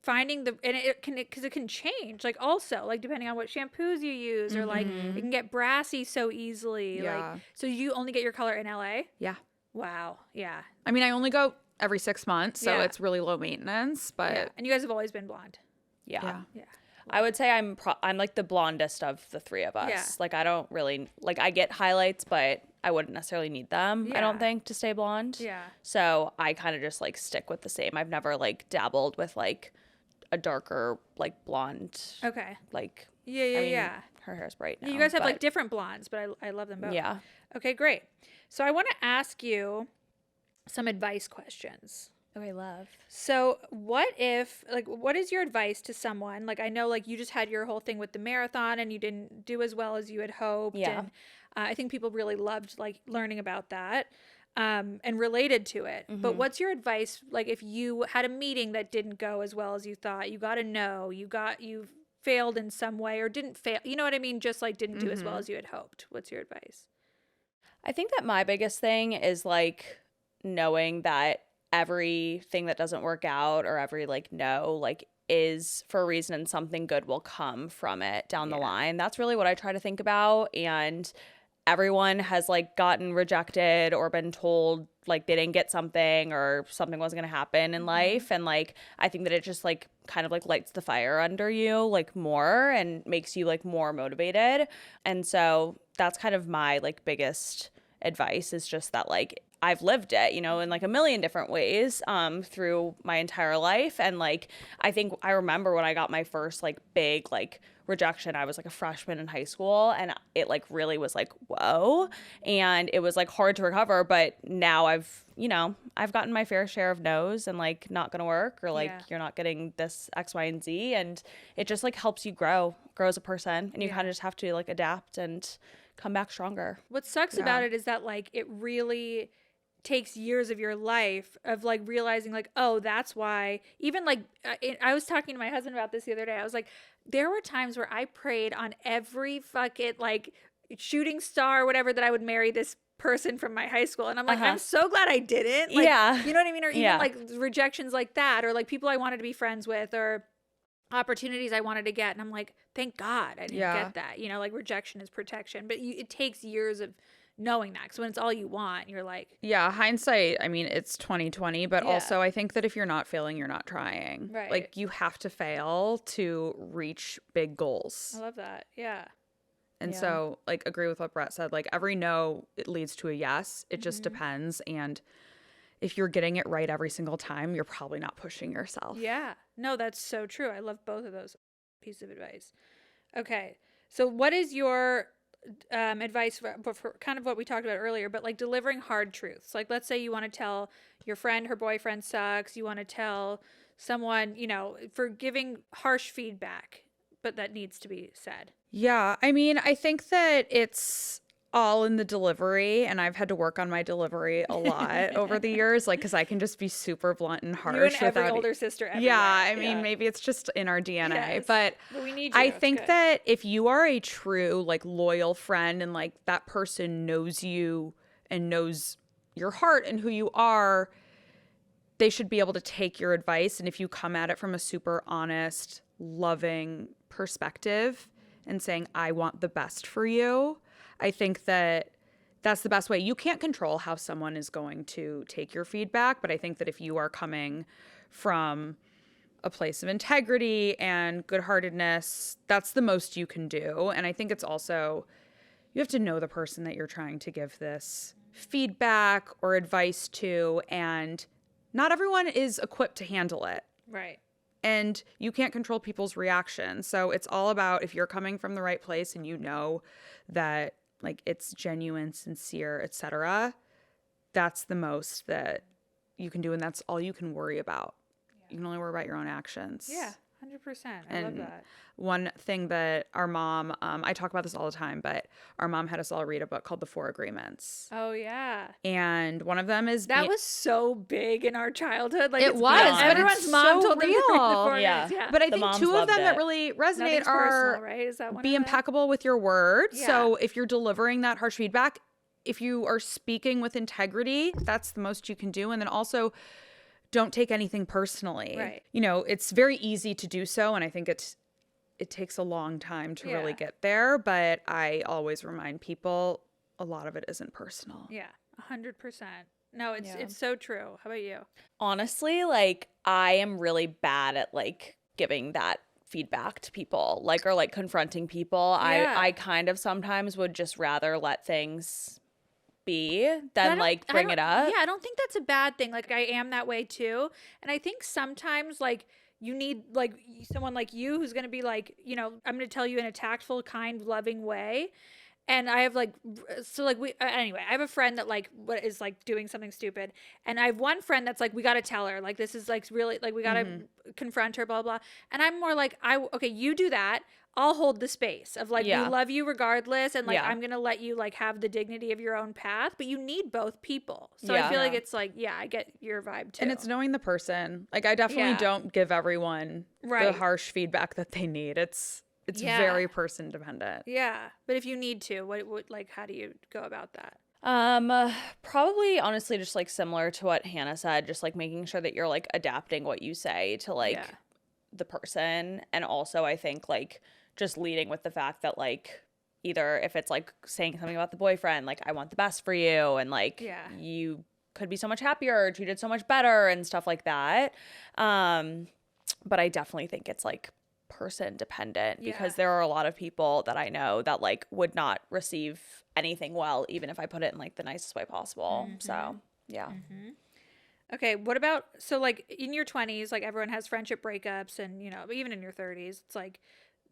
finding and it can, because it can change. Like also like depending on what shampoos you use, or like it can get brassy so easily. Yeah. Like so you only get your color in LA? Yeah. Wow. Yeah. I mean, I only go every 6 months, so Yeah. it's really low maintenance, but Yeah. And you guys have always been blonde. Yeah. Yeah. I would say I'm like the blondest of the three of us. Yeah. Like I don't really like I get highlights, but I wouldn't necessarily need them. I don't Yeah. think to stay blonde. Yeah. So I kind of just like stick with the same. I've never like dabbled with like a darker like blonde. Okay. Like Yeah. I mean, Yeah. her hair's bright now. You guys have like but different blondes, but I love them both. yeah. Okay, great. So I want to ask you some advice questions. Okay, love. So what is your advice to someone? Like I know like you just had your whole thing with the marathon and you didn't do as well as you had hoped. Yeah. And I think people really loved like learning about that and related to it. But what's your advice? Like if you had a meeting that didn't go as well as you thought, you got to know, you failed in some way or didn't fail, you know what I mean? Just like didn't do as well as you had hoped. What's your advice? I think that my biggest thing is like knowing that everything that doesn't work out or every like no like is for a reason and something good will come from it down the line. That's really what I try to think about. And everyone has like gotten rejected or been told like they didn't get something or something wasn't going to happen in life. And like I think that it just like kind of like lights the fire under you like more and makes you like more motivated. And so that's kind of my like biggest advice is just that like I've lived it, you know, in like a million different ways through my entire life. And like I think I remember when I got my first like big like rejection, I was like a freshman in high school, and it like really was like whoa, and it was like hard to recover. But now I've, you know, I've gotten my fair share of no's and like not gonna work or like you're not getting this X, Y, and Z, and it just like helps you grow as a person, and you kind of just have to like adapt and come back stronger. What sucks about it is that like it really takes years of your life of like realizing like, oh, that's why. Even like I was talking to my husband about this the other day. I was like, there were times where I prayed on every fucking like shooting star or whatever that I would marry this person from my high school, and I'm like, I'm so glad I didn't. Like, you know what I mean? Or even like rejections like that, or like people I wanted to be friends with, or opportunities I wanted to get, and I'm like, thank God I didn't get that. You know, like rejection is protection, but it takes years of knowing that, because when it's all you want, you're like, hindsight, I mean, it's 2020, but also I think that if you're not failing, you're not trying. Right. Like you have to fail to reach big goals. I love that. Yeah. And so like agree with what Brett said, like every no, it leads to a yes. It just depends. And if you're getting it right every single time, you're probably not pushing yourself. Yeah. No, that's so true. I love both of those pieces of advice. Okay. So what is your advice for kind of what we talked about earlier, but like delivering hard truths? Like let's say you want to tell your friend her boyfriend sucks. You want to tell someone, you know, for giving harsh feedback, but that needs to be said. Yeah. I mean, I think that it's all in the delivery, and I've had to work on my delivery a lot over the years, like because I can just be super blunt and harsh. You and every older sister everywhere. Yeah, I mean, maybe it's just in our DNA, but we need you. I think that if you are a true like loyal friend and like that person knows you and knows your heart and who you are, they should be able to take your advice. And if you come at it from a super honest, loving perspective and saying, I want the best for you, I think that that's the best way. You can't control how someone is going to take your feedback, but I think that if you are coming from a place of integrity and good-heartedness, that's the most you can do. And I think it's also, you have to know the person that you're trying to give this feedback or advice to, and not everyone is equipped to handle it. Right. And you can't control people's reactions. So it's all about, if you're coming from the right place and you know that like it's genuine, sincere, etc., that's the most that you can do, and that's all you can worry about. You can only worry about your own actions. Yeah, 100%. I love that. One thing that our mom, I talk about this all the time, but our mom had us all read a book called The Four Agreements. Oh, yeah. And one of them is... That was so big in our childhood. Like it was. But everyone's mom so told them to read The Four Yeah. Agreements. Yeah. But I think two of them that really resonate are personal, right? Is that one be of them? impeccable with your words. Yeah. So if you're delivering that harsh feedback, if you are speaking with integrity, that's the most you can do. And then also, don't take anything personally. Right. You know, it's very easy to do so, and I think it takes a long time to really get there, but I always remind people a lot of it isn't personal. Yeah, 100%. No, it's so true. How about you? Honestly, like I am really bad at like giving that feedback to people, like, or like confronting people. I kind of sometimes would just rather let things be than like bring it up. Yeah, I don't think that's a bad thing. Like I am that way too. And I think sometimes like you need like someone like you who's going to be like, you know, I'm going to tell you in a tactful, kind, loving way. And I have like, so like anyway, I have a friend that like what is like doing something stupid. And I have one friend that's like, we got to tell her, like, this is like really like, we got to confront her, blah, blah. And I'm more like, okay, you do that. I'll hold the space of like, we Yeah. love you regardless. And like, Yeah. I'm going to let you like have the dignity of your own path, but you need both people. So Yeah. I feel like Yeah. it's like, yeah, I get your vibe too. And it's knowing the person. Like, I definitely Yeah. don't give everyone the Right. harsh feedback that they need. It's Yeah. very person dependent. Yeah. But if you need to, what like, how do you go about that? Probably honestly just like similar to what Hannah said, just like making sure that you're like adapting what you say to like Yeah. the person. And also I think like just leading with the fact that like either if it's like saying something about the boyfriend, like I want the best for you and like Yeah. you could be so much happier, treated so much better and stuff like that. But I definitely think it's like person dependent because Yeah. there are a lot of people that I know that like would not receive anything well even if I put it in like the nicest way possible. So yeah. Okay, what about, so like in your 20s, like everyone has friendship breakups and, you know, even in your 30s, it's like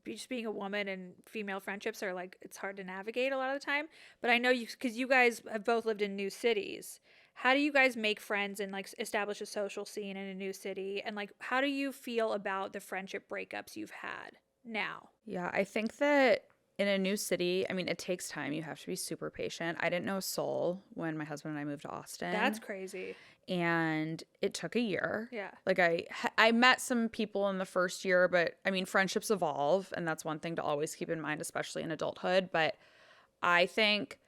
just being a woman and female friendships are like, it's hard to navigate a lot of the time. But I know you, because you guys have both lived in new cities. How do you guys make friends and like establish a social scene in a new city? And like, how do you feel about the friendship breakups you've had now? Yeah, I think that in a new city, I mean, it takes time. You have to be super patient. I didn't know a soul when my husband and I moved to Austin. That's crazy. And it took a year. Yeah. Like I met some people in the first year, but I mean, friendships evolve, and that's one thing to always keep in mind, especially in adulthood. But I think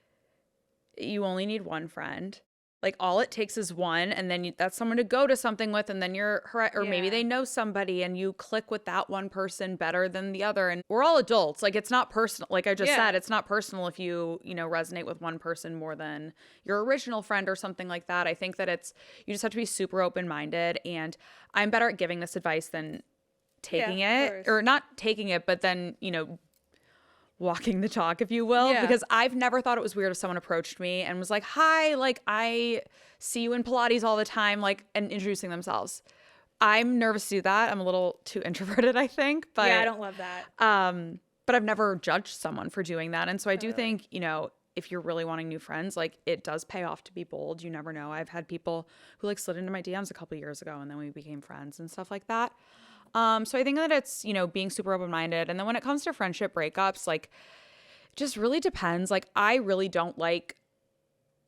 you only need one friend. Like all it takes is one, and then that's someone to go to something with, and then or maybe Yeah. they know somebody, and you click with that one person better than the other. And we're all adults. Like it's not personal. Like I just Yeah. said, it's not personal if you resonate with one person more than your original friend or something like that. I think that you just have to be super open minded, and I'm better at giving this advice than taking Yeah, of it, course. or not taking it, but then walking the talk, if you will, Yeah. because I've never thought it was weird if someone approached me and was like, hi, like I see you in Pilates all the time, like, and introducing themselves. I'm nervous to do that. I'm a little too introverted, I think, but Yeah, I don't love that. but I've never judged someone for doing that. And so I do think, if you're really wanting new friends, like it does pay off to be bold. You never know. I've had people who like slid into my DMs a couple years ago and then we became friends and stuff like that. So I think that it's, being super open-minded. And then when it comes to friendship breakups, like, it just really depends. Like, I really don't like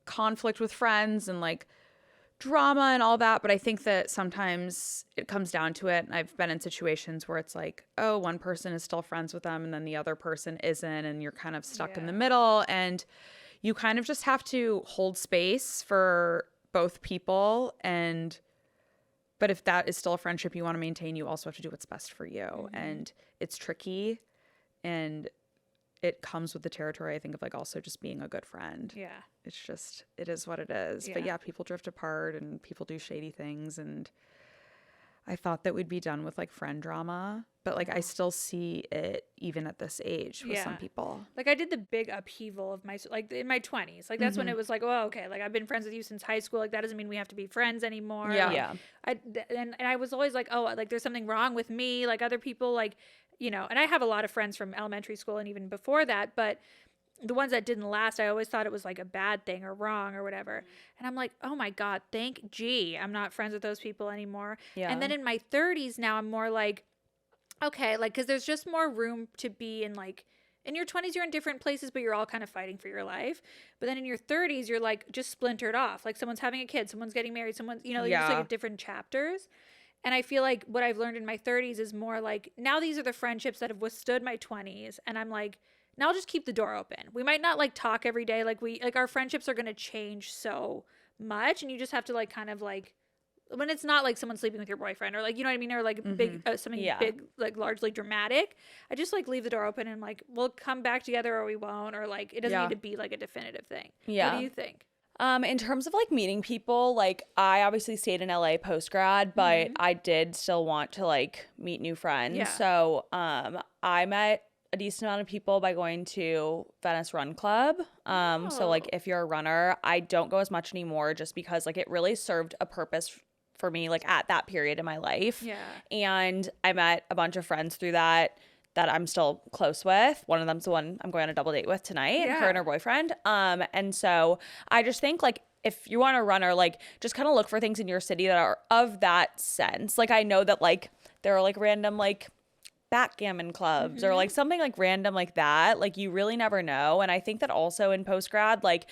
conflict with friends and like drama and all that. But I think that sometimes it comes down to it. And I've been in situations where it's like, oh, one person is still friends with them and then the other person isn't. And you're kind of stuck in the middle. And you kind of just have to hold space for both people. But if that is still a friendship you want to maintain, you also have to do what's best for you. And it's tricky, and it comes with the territory, I think, of like also just being a good friend. Yeah. It is what it is. But Yeah. yeah, people drift apart and people do shady things. And I thought that we'd be done with like friend drama, but like I still see it even at this age with some Yeah. people. Like I did the big upheaval of like in my 20s. Like that's when it was like, oh, okay, like I've been friends with you since high school. Like that doesn't mean we have to be friends anymore. Yeah. Like, Yeah. and I was always like, oh, like there's something wrong with me. Like other people, like, and I have a lot of friends from elementary school and even before that, but the ones that didn't last, I always thought it was like a bad thing or wrong or whatever. And I'm like, oh my God, thank G, I'm not friends with those people anymore. Yeah. And then in my 30s now, I'm more like, okay, like, because there's just more room to be in, like, in your 20s, you're in different places, but you're all kind of fighting for your life. But then in your 30s, you're like just splintered off. Like someone's having a kid, someone's getting married, someone's, you're just like Yeah. at different chapters. And I feel like what I've learned in my 30s is more like, now these are the friendships that have withstood my 20s. And I'm like, now I'll just keep the door open. We might not like talk every day. Like our friendships are going to change so much. And you just have to like kind of like, when it's not like someone sleeping with your boyfriend or like, you know what I mean? Or like big, something Yeah. big, like largely dramatic. I just like leave the door open and like, we'll come back together or we won't. Or like, it doesn't Yeah. need to be like a definitive thing. Yeah. What do you think? In terms of like meeting people, like I obviously stayed in LA post grad, but I did still want to like meet new friends. Yeah. So I met a decent amount of people by going to Venice Run Club. So like if you're a runner, I don't go as much anymore just because like it really served a purpose for me like at that period in my life. Yeah. And I met a bunch of friends through that that I'm still close with. One of them's the one I'm going on a double date with tonight, Yeah. her and her boyfriend. And so I just think like if you want to run or like just kind of look for things in your city that are of that sense. Like I know that like there are like random like backgammon clubs or like something like random like that. Like you really never know. And I think that also in post grad, like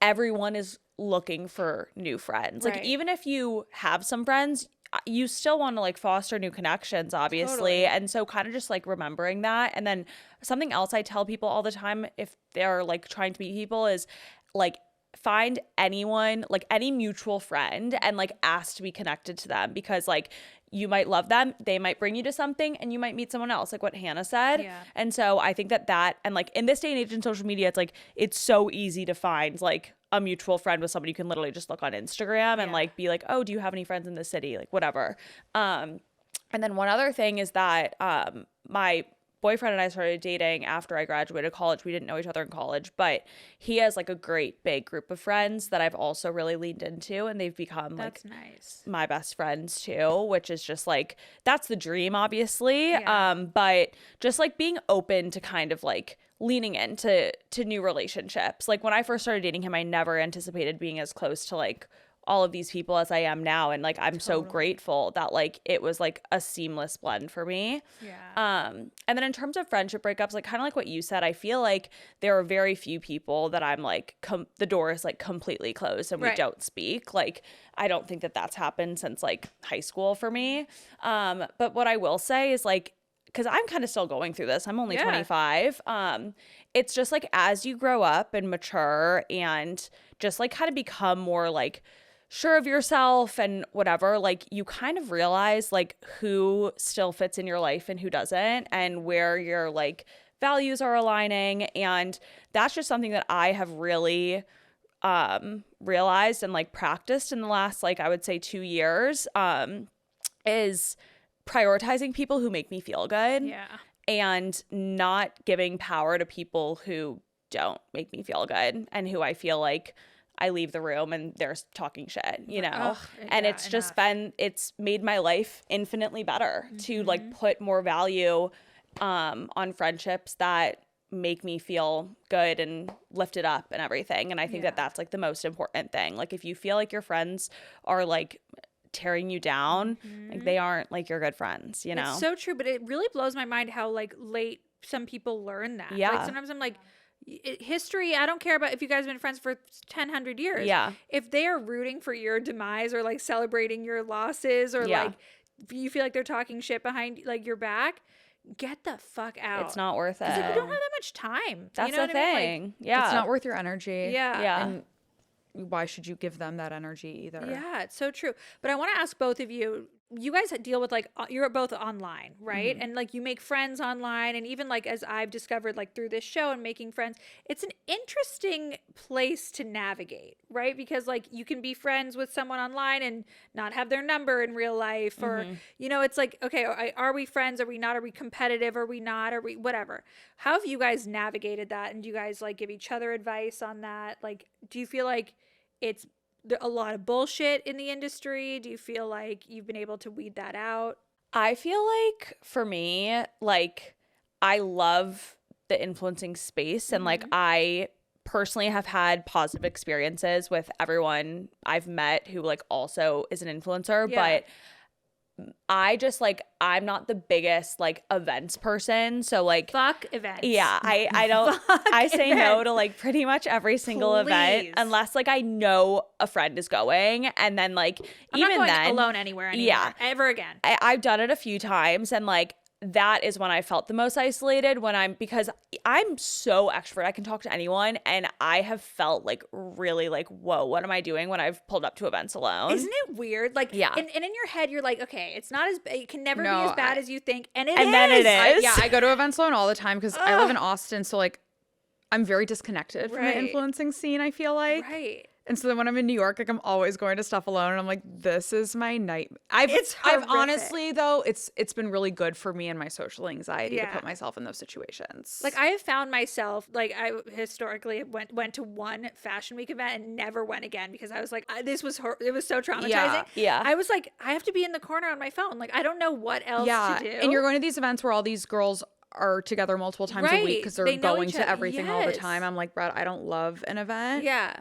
everyone is looking for new friends. Like Right. even if you have some friends, you still want to like foster new connections, obviously. Totally. And so kind of just like remembering that. And then something else I tell people all the time if they're like trying to meet people is like find anyone, like any mutual friend, and like ask to be connected to them, because like you might love them, they might bring you to something, and you might meet someone else, like what Hannah said. Yeah. And so I think that and like in this day and age in social media, it's like it's so easy to find like a mutual friend with somebody you can literally just look on Instagram and like be like, oh, do you have any friends in this city, like whatever. And then one other thing is that my boyfriend and I started dating after I graduated college. We didn't know each other in college, but he has like a great big group of friends that I've also really leaned into, and they've become That's like nice. my best friends too, which is just like that's the dream, obviously. Yeah. But just like being open to kind of like leaning into new relationships. Like when I first started dating him, I never anticipated being as close to like all of these people as I am now, and like I'm so grateful that like it was like a seamless blend for me. Yeah. And then in terms of friendship breakups, like kind of like what you said, I feel like there are very few people that I'm like the door is like completely closed and we Right. don't speak. Like I don't think that that's happened since like high school for me. But what I will say is like, because I'm kind of still going through this. I'm only 25. It's just like as you grow up and mature and just like kind of become more like sure of yourself and whatever, like you kind of realize like who still fits in your life and who doesn't, and where your like values are aligning. And that's just something that I have really realized and like practiced in the last like I would say 2 years, is prioritizing people who make me feel good. Yeah. And not giving power to people who don't make me feel good and who I feel like I leave the room and they're talking shit, you know? Ugh, And yeah, it's just enough. it's made my life infinitely better to like put more value on friendships that make me feel good and lifted up and everything. And I think that that's like the most important thing. Like if you feel like your friends are like tearing you down, like they aren't like your good friends, you know? It's so true, but it really blows my mind how like late some people learn that. Yeah. Like sometimes I'm like, history, I don't care about if you guys have been friends for 100 years. Yeah. If they are rooting for your demise or like celebrating your losses or Yeah. like if you feel like they're talking shit behind like your back, get the fuck out. It's not worth it. 'Cause, like, we don't have that much time. That's you know the what I mean? thing. Yeah. It's not worth your energy. Yeah. Yeah. And why should you give them that energy either? Yeah, it's so true. But I want to ask both of you, you guys deal with like, you're both online, right? And like you make friends online. And even like, as I've discovered, like through this show and making friends, it's an interesting place to navigate, right? Because like you can be friends with someone online and not have their number in real life. Or, you know, it's like, okay, are we friends? Are we not? Are we competitive? Are we not? Are we whatever? How have you guys navigated that? And do you guys like give each other advice on that? Like, do you feel like it's a lot of bullshit in the industry? Do you feel like you've been able to weed that out? I feel like for me, like I love the influencing space, and like I personally have had positive experiences with everyone I've met who like also is an influencer, Yeah. but I just like I'm not the biggest like events person, so like Fuck events. yeah, I don't I say no to like pretty much every single event Please. unless like I know a friend is going, and then like I'm even not going then alone anywhere anymore. Yeah. Ever again. I've done it a few times, and like that is when I felt the most isolated, because I'm so extrovert. I can talk to anyone, and I have felt like really like, whoa, what am I doing when I've pulled up to events alone? Isn't it weird? Like, Yeah. and in your head, you're like, okay, it's not as, it can never be No, as bad I- as you think. And it And then it is. Yeah, I go to events alone all the time because I live in Austin, so like I'm very disconnected from Right. the influencing scene, I feel like. Right. And so then when I'm in New York, like I'm always going to stuff alone, and I'm like, this is my nightmare. It's I've horrific. honestly though, it's been really good for me and my social anxiety to Yeah. put myself in those situations. Like I have found myself, like I historically went to one fashion week event and never went again because I was like, it was so traumatizing. Yeah. I was like, I have to be in the corner on my phone. Like I don't know what else to do. and you're going to these events where all these girls are together multiple times a week Right. because they're They know going each to other. everything all the Yes. time. I'm like, Brad, I don't love an event. Yeah.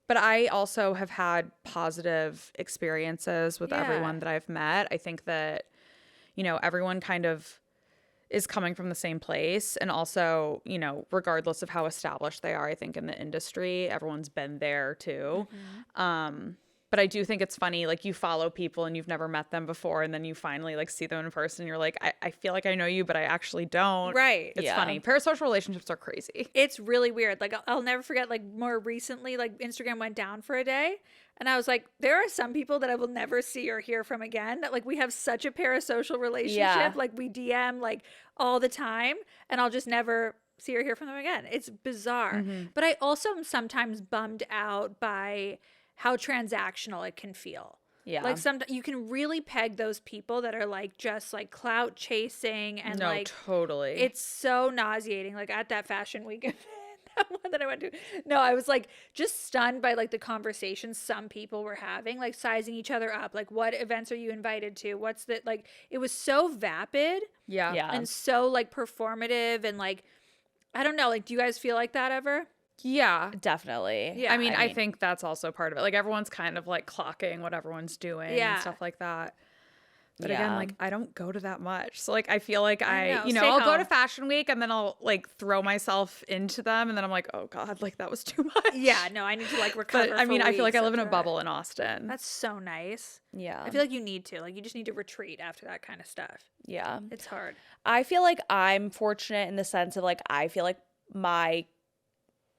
But I also have had positive experiences with Yeah. everyone that I've met. I think that, everyone kind of is coming from the same place. And also, regardless of how established they are, I think in the industry, everyone's been there too. But I do think it's funny, like you follow people and you've never met them before, and then you finally like see them in person and you're like, I feel like I know you, but I actually don't. Right. It's Yeah. funny. Parasocial relationships are crazy. It's really weird. Like I'll never forget, like more recently, like Instagram went down for a day, and I was like, there are some people that I will never see or hear from again, that like we have such a parasocial relationship. Yeah. Like we DM like all the time, and I'll just never see or hear from them again. It's bizarre. But I also am sometimes bummed out by how transactional it can feel. Yeah. Like sometimes you can really peg those people that are like just like clout chasing, and No, like totally. it's so nauseating. Like at that fashion week, that one that I went to. No, I was like just stunned by like the conversations some people were having, like sizing each other up. Like, what events are you invited to? What's the, like, it was so vapid Yeah. and so like performative, and like, I don't know. Like, do you guys feel like that ever? Yeah. Definitely. Yeah. I mean, I think that's also part of it. Like everyone's kind of like clocking what everyone's doing Yeah. and stuff like that. But Yeah. again, like I don't go to that much. So like I feel like I know. Stay I'll go to home. Fashion Week and then I'll like throw myself into them and then I'm like, oh God, like that was too much. Yeah, no, I need to like recover. But I mean, for I feel like weeks I live in a after that. bubble in Austin. That's so nice. Yeah. I feel like you need to. Like, you just need to retreat after that kind of stuff. Yeah. It's hard. I feel like I'm fortunate in the sense of like, I feel like my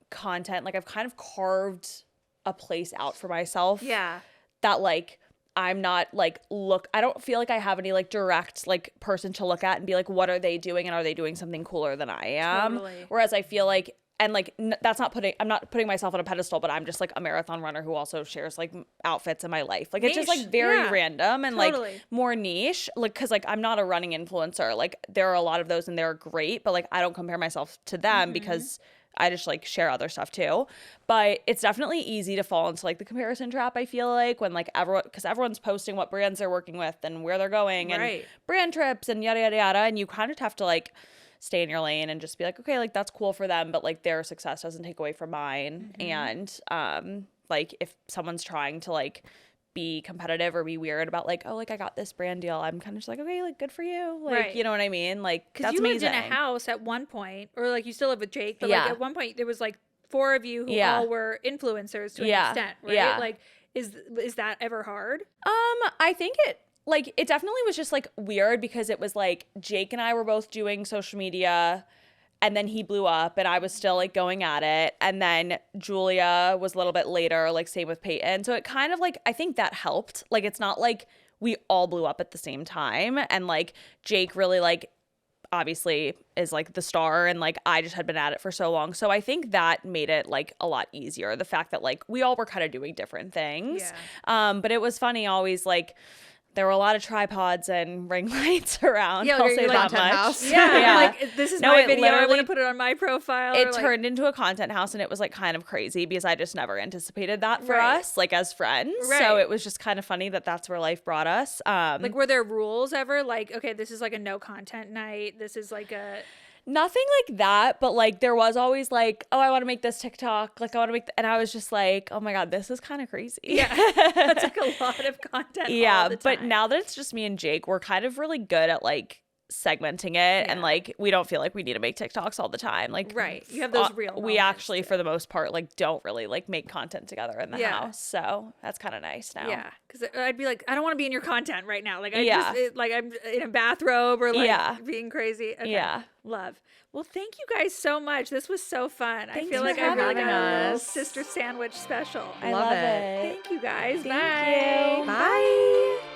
content, like I've kind of carved a place out for myself. Yeah. That like, I'm not like, I don't feel like I have any like direct like person to look at and be like, what are they doing? And are they doing something cooler than I am? Totally. Whereas I feel like, and like, I'm not putting myself on a pedestal, but I'm just like a marathon runner who also shares like outfits in my life. Like it's just Niche. like very Yeah. random and like Totally. more niche. Like, cause like I'm not a running influencer. Like there are a lot of those and they're great, but like I don't compare myself to them because I just like share other stuff too. But it's definitely easy to fall into like the comparison trap, I feel like, when like everyone's posting what brands they're working with and where they're going and Right. brand trips and yada yada yada. And you kind of have to like stay in your lane and just be like, okay, like that's cool for them, but like their success doesn't take away from mine. And like if someone's trying to like be competitive or be weird about like, oh, like I got this brand deal, I'm kind of just like, okay, like good for you. Like, Right. you know what I mean? Like Because that's you amazing. lived in a house at one point, or like you still live with Jake, but Yeah. like at one point there was like 4 of you who Yeah. all were influencers to an Yeah. extent, right? Yeah. Like, is that ever hard? I think it definitely was just like weird because it was like Jake and I were both doing social media and then he blew up and I was still like going at it. And then Julia was a little bit later, like same with Peyton. So it kind of like, I think that helped. Like, it's not like we all blew up at the same time. And like Jake really like obviously is like the star and like I just had been at it for so long. So I think that made it like a lot easier. The fact that like we all were kind of doing different things. But it was funny always like there were a lot of tripods and ring lights around. Yeah, I'll you're say like, that much. house. Yeah, Yeah. like this is No, my it video. I want literally- to put it on my profile. It or, like, turned into a content house and it was like kind of crazy because I just never anticipated that for Right. us like as friends. Right. So it was just kind of funny that that's where life brought us. like, were there rules ever? Like, okay, this is like a no content night. This is like a Nothing like that, but like there was always like, oh, I want to make this TikTok. Like I want to make, and I was just like, oh my God, this is kind of crazy. yeah. That's like a lot of content. Yeah, all the but time. now that it's just me and Jake, we're kind of really good at like segmenting it and Yeah. like we don't feel like we need to make TikToks all the time. Like Right. You have those real we moments, actually too. for the most part like don't really like make content together in the Yeah. house. So that's kind of nice now. Yeah, because I'd be like, I don't want to be in your content right now. Like, Yeah. like I'm in a bathrobe or like Yeah. being crazy. Okay. Yeah. Love. Well, thank you guys so much. This was so fun. I Thanks feel for like I really having got a little us. sister sandwich special. I Love love it. it. Thank you guys. Thank Bye. you. Bye.